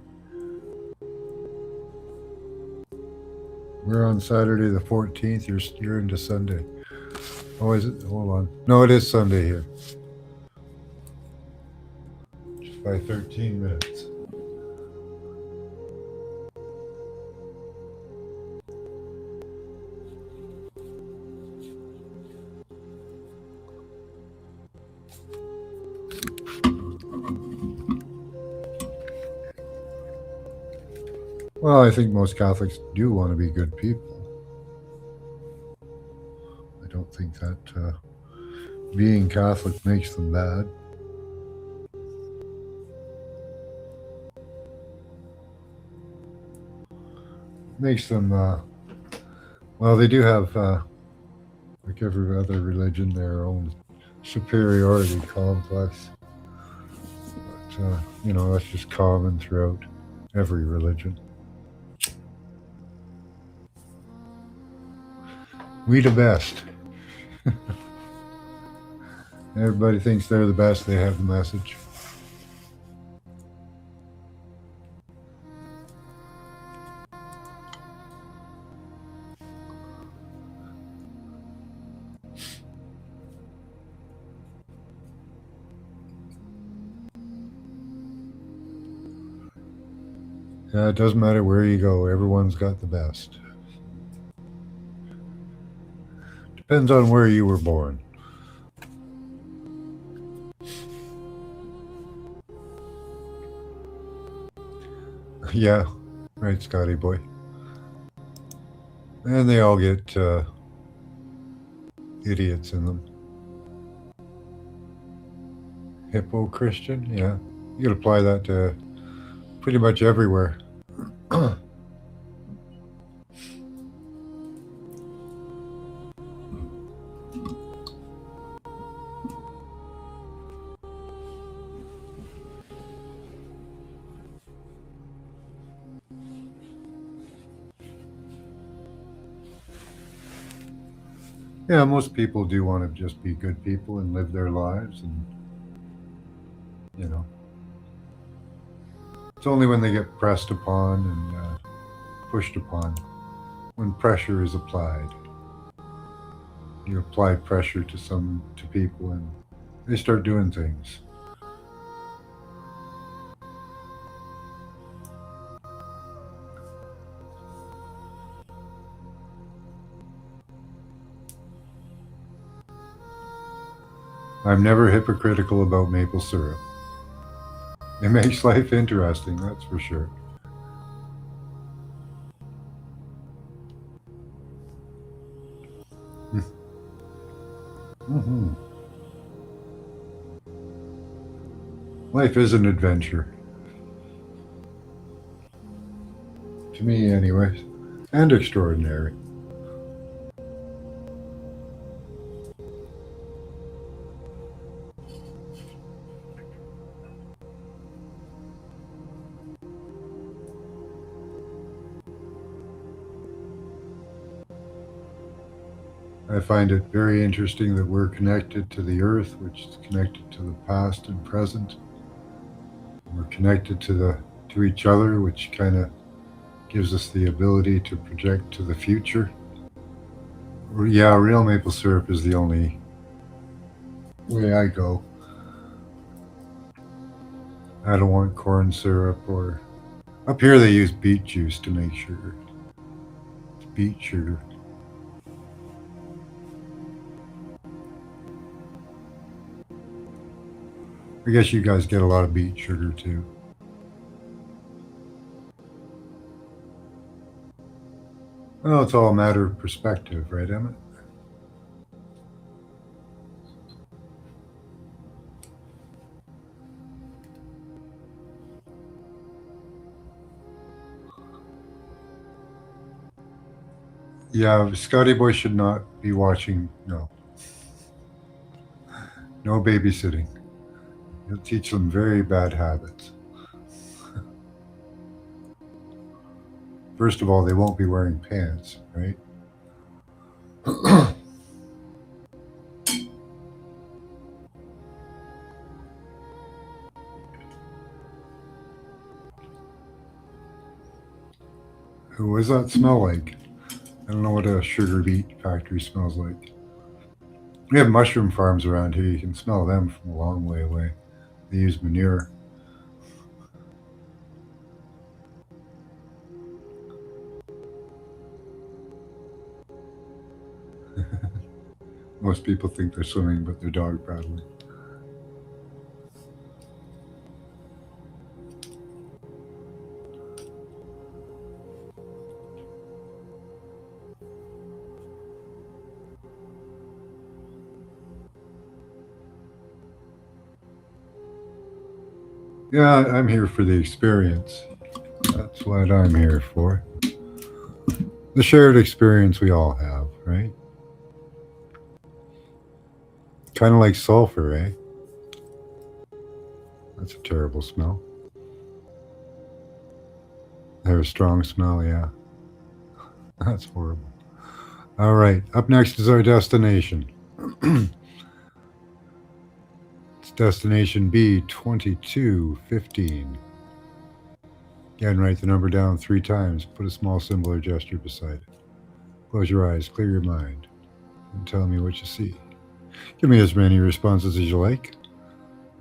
We're on Saturday the 14th. You're into Sunday. Oh, is it? Hold on. No, it is Sunday here. Just by 13 minutes. Well, I think most Catholics do want to be good people. I don't think that being Catholic makes them bad. Makes them, well, they do have, like every other religion, their own superiority complex. But, that's just common throughout every religion. We the best. Everybody thinks they're the best. They have the message. Yeah, it doesn't matter where you go. Everyone's got the best. Depends on where you were born. Yeah, right, Scotty boy. And they all get idiots in them. Hippo Christian, yeah. You could apply that to pretty much everywhere. Yeah, most people do want to just be good people and live their lives, and it's only when they get pressed upon and pushed upon, when pressure is applied. You apply pressure to people, and they start doing things. I'm never hypocritical about maple syrup. It makes life interesting, that's for sure. Hmm. Life is an adventure. To me, anyways. And extraordinary. I find it very interesting that we're connected to the earth, which is connected to the past and present. We're connected to each other, which kind of gives us the ability to project to the future. Yeah, real maple syrup is the only way I go. I don't want corn syrup, or up here they use beet juice to make sugar. It's beet sugar. I guess you guys get a lot of beet sugar too. Well, it's all a matter of perspective, right, Emmett? Yeah, Scotty Boy should not be watching. No, no babysitting. You'll teach them very bad habits. First of all, they won't be wearing pants, right? What does that smell like? I don't know what a sugar beet factory smells like. We have mushroom farms around here. You can smell them from a long way away. They use manure. Most people think they're swimming, but they're dog paddling. Yeah, I'm here for the experience. That's what I'm here for. The shared experience we all have, right? Kind of like sulfur, eh? That's a terrible smell. There's a strong smell, yeah. That's horrible. All right, up next is our destination. It's destination B2215. Again, write the number down 3 times. Put a small symbol or gesture beside it. Close your eyes, clear your mind, and tell me what you see. Give me as many responses as you like.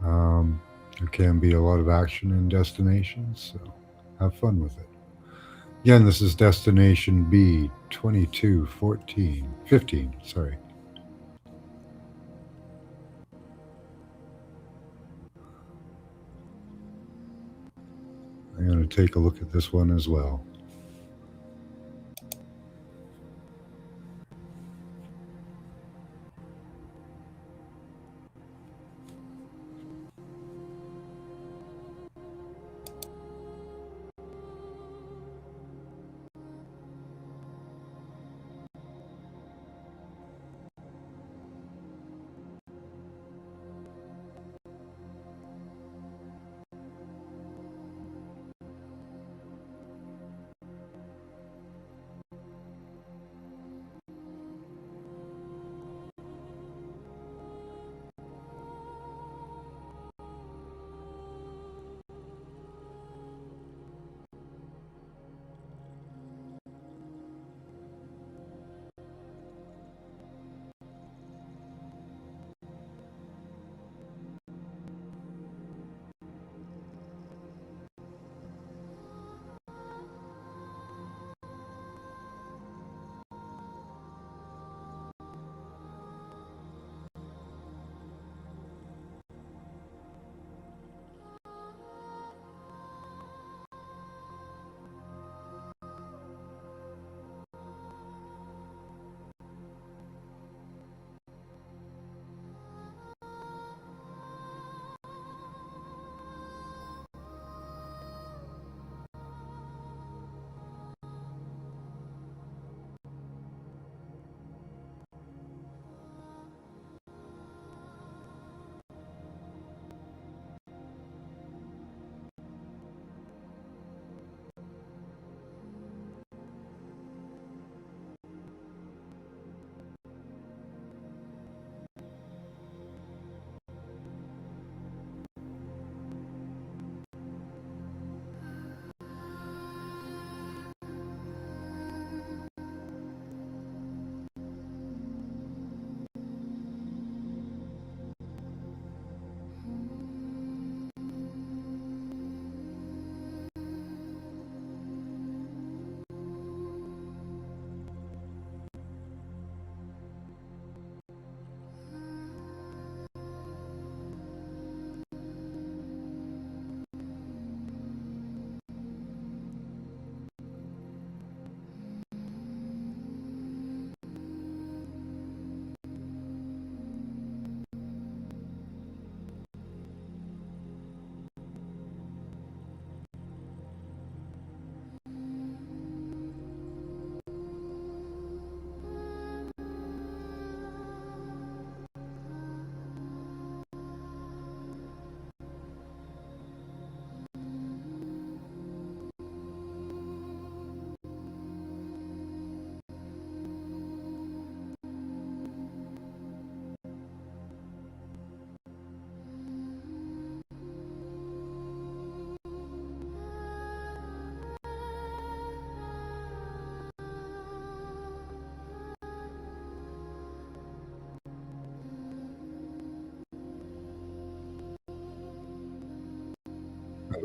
There can be a lot of action in destinations, so have fun with it. Again, this is destination B 15. Sorry. I'm going to take a look at this one as well.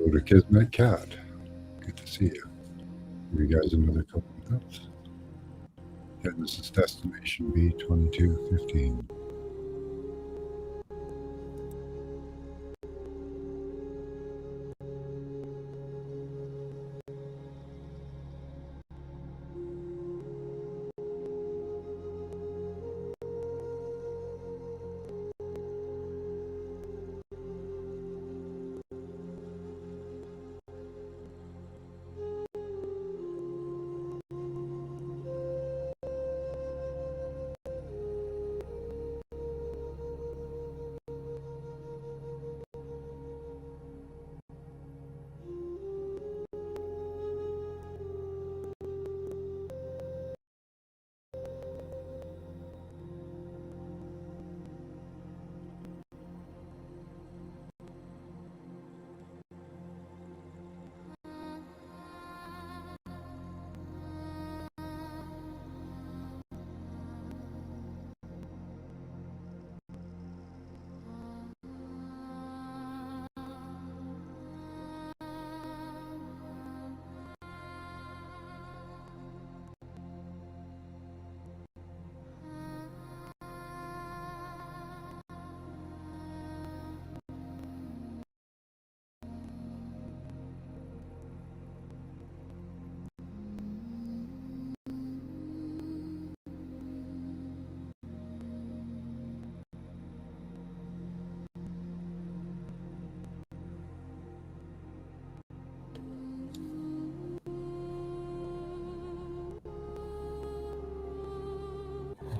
Hello to Kismet Cat. Good to see you. Give you guys another couple minutes. And this is Destination B2215.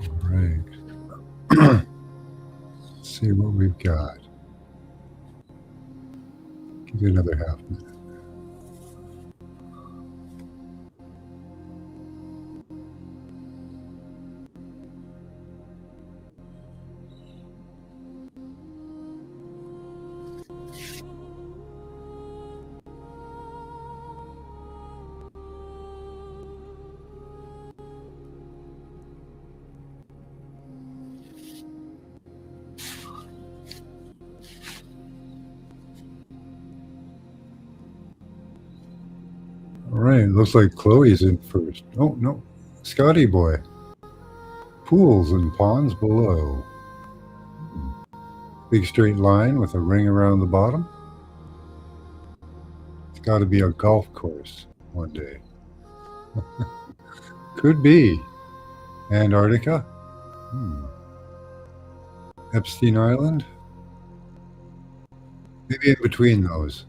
All right. Let's see what we've got. Give you another half minute. All right. Looks like Chloe's in first. Oh, no. Scotty boy. Pools and ponds below. Big straight line with a ring around the bottom. It's got to be a golf course one day. Could be. Antarctica. Epstein Island. Maybe in between those.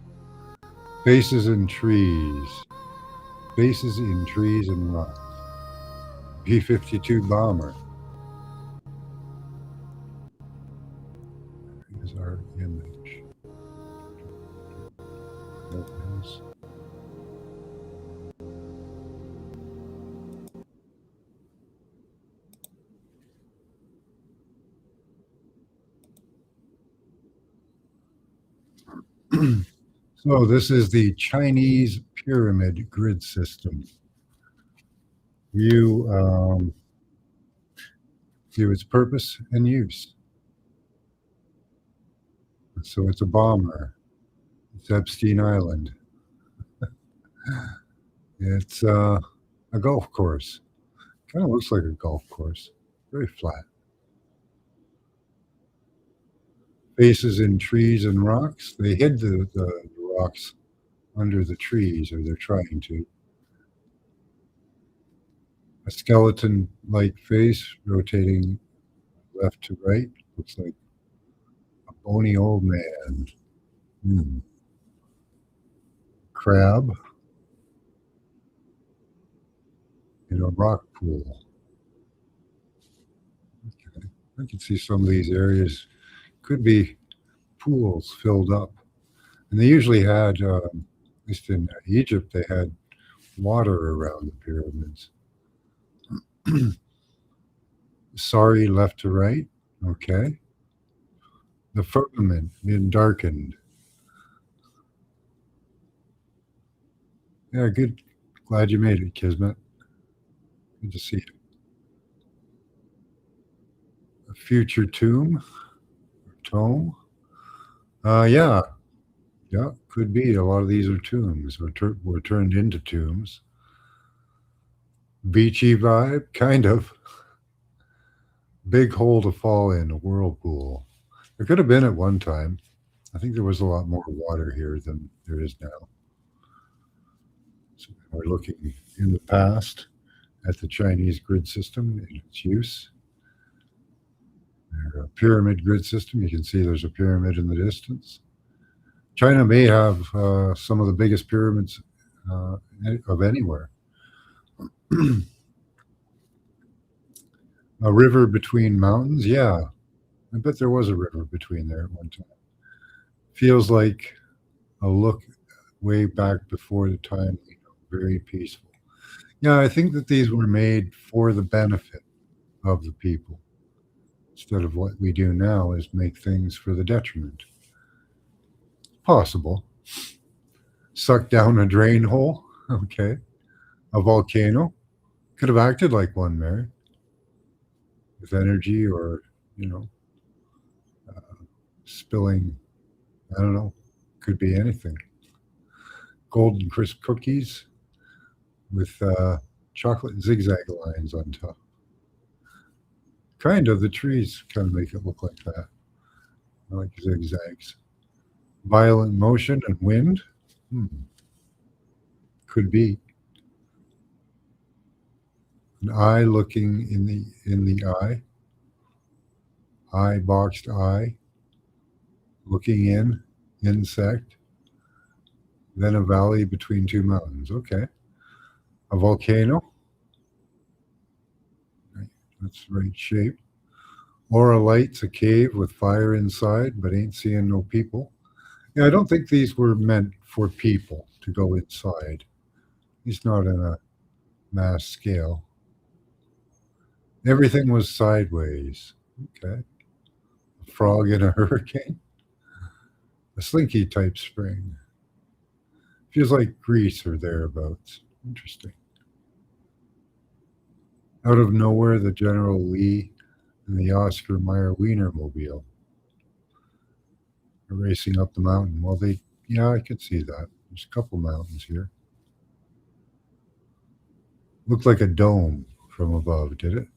Bases in trees. Bases in trees and rocks. B-52 bomber. Here's our image. There it is. So this is the Chinese pyramid grid system. View its purpose and use. So it's a bomber. It's Epstein Island. It's a golf course. Kind of looks like a golf course. Very flat. Bases in trees and rocks. They hid the rocks under the trees, or they're trying to. A skeleton-like face rotating left to right. Looks like a bony old man. Crab in a rock pool. Okay. I can see some of these areas could be pools filled up. And they usually had, at least in Egypt, they had water around the pyramids. Sorry, left to right. Okay. The firmament being darkened. Yeah, good. Glad you made it, Kismet. Good to see you. A future tomb. Tome. Yeah. Yeah, could be. A lot of these are tombs or were turned into tombs. Beachy vibe, kind of. Big hole to fall in, a whirlpool. There could have been at one time. I think there was a lot more water here than there is now. So we're looking in the past at the Chinese grid system and its use. Their pyramid grid system, you can see there's a pyramid in the distance. China may have some of the biggest pyramids uh, of anywhere. A river between mountains? Yeah, I bet there was a river between there at one time. Feels like a look way back before the time, very peaceful. Yeah, I think that these were made for the benefit of the people instead of what we do now is make things for the detriment. Possible. Suck down a drain hole. Okay. A volcano. Could have acted like one, Mary, with energy or, you know, spilling. I don't know. Could be anything. Golden crisp cookies with chocolate zigzag lines on top. Kind of. The trees kind of make it look like that. I like zigzags. Violent motion and wind. Hmm. Could be an eye looking in the eye boxed eye looking in, insect, then a valley between two mountains. Okay, a volcano. Right, that's the right shape. Or a light's a cave with fire inside, but ain't seeing no people. Yeah, I don't think these were meant for people to go inside. It's not in a mass scale. Everything was sideways. Okay. A frog in a hurricane. A slinky type spring. Feels like Greece or thereabouts. Interesting. Out of nowhere, the General Lee and the Oscar Mayer Wienermobile are racing up the mountain. Well, yeah, I could see that. There's a couple mountains here. Looked like a dome from above, did it?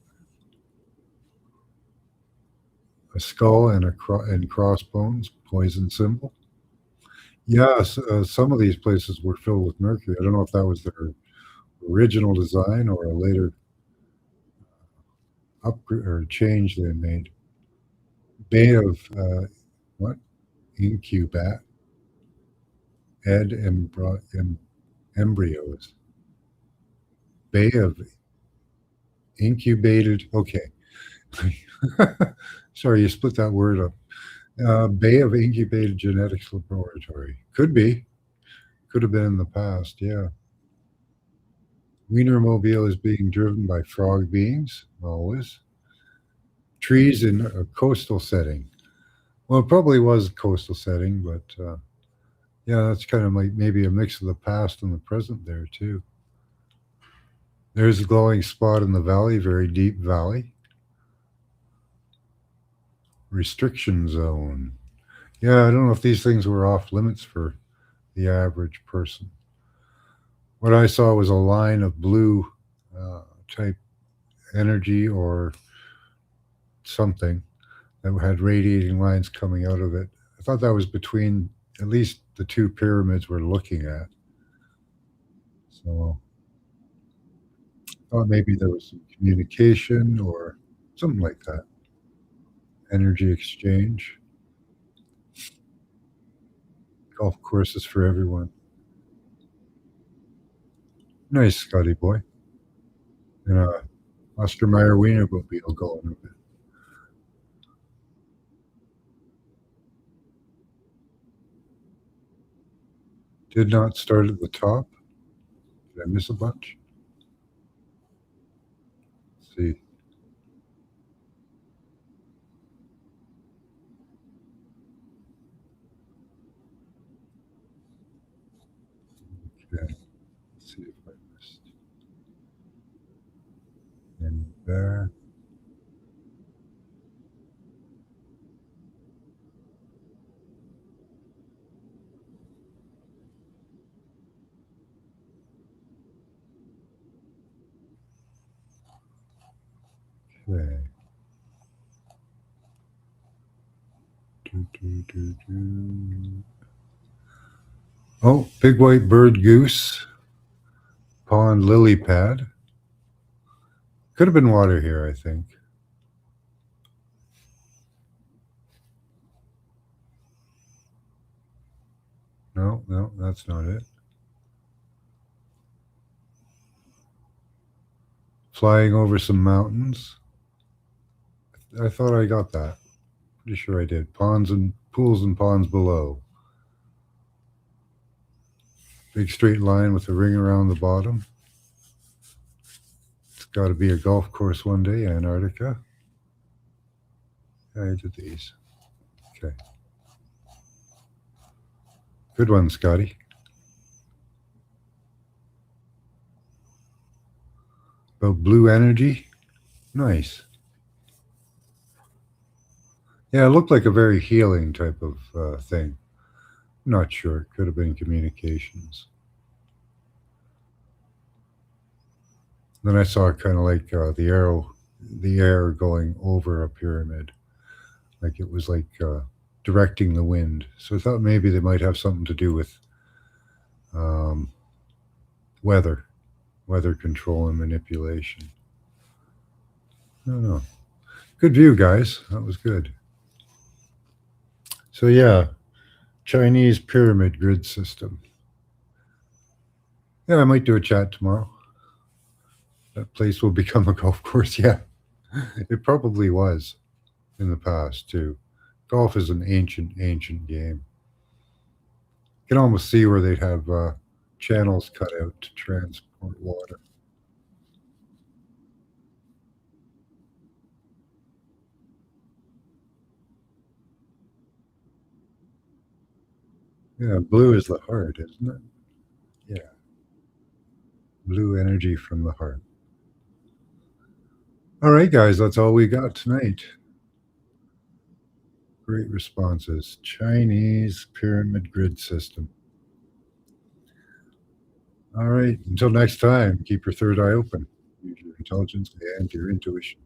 A skull and and crossbones, poison symbol. Yes, some of these places were filled with mercury. I don't know if that was their original design or a later upgrade or change they made. Bay of what? Incubat, Ed embryos. Bay of incubated. Okay. Sorry, you split that word up. Bay of Incubated Genetics Laboratory. Could be. Could have been in the past. Yeah. Wienermobile is being driven by frog beings, always. Trees in a coastal setting. Well, it probably was a coastal setting, but yeah, that's kind of like maybe a mix of the past and the present there, too. There's a glowing spot in the valley, very deep valley. Restriction zone. Yeah, I don't know if these things were off limits for the average person. What I saw was a line of blue type energy or something that had radiating lines coming out of it. I thought that was between at least the two pyramids we're looking at. So I thought maybe there was some communication or something like that. Energy exchange. Golf courses for everyone. Nice, Scotty boy. And Oscar Mayer Wienermobile going with it. Did not start at the top. Did I miss a bunch? Let's see. Okay. Let's see if I missed any there. Okay. Do. Oh, big white bird goose. Pond lily pad. Could have been water here, I think. No, no, that's not it. Flying over some mountains. I thought I got that. Pretty sure I did. Ponds and pools and ponds below. Big straight line with a ring around the bottom. It's got to be a golf course one day, Antarctica. Yeah, I did these. Okay. Good one, Scotty. About blue energy. Nice. Yeah, it looked like a very healing type of thing. Not sure. Could have been communications. Then I saw kind of like the air going over a pyramid, like it was like directing the wind. So I thought maybe they might have something to do with um, weather, weather control and manipulation. I don't know. Good view, guys. That was good. So yeah, Chinese pyramid grid system. Yeah, I might do a chat tomorrow. That place will become a golf course. Yeah, it probably was in the past too. Golf is an ancient game. You can almost see where they'd have channels cut out to transport water. Yeah, blue is the heart, isn't it? Yeah, blue energy from the heart. All right, guys, that's all we got tonight. Great responses. Chinese pyramid grid system. All right, until next time, keep your third eye open. Use your intelligence and your intuition.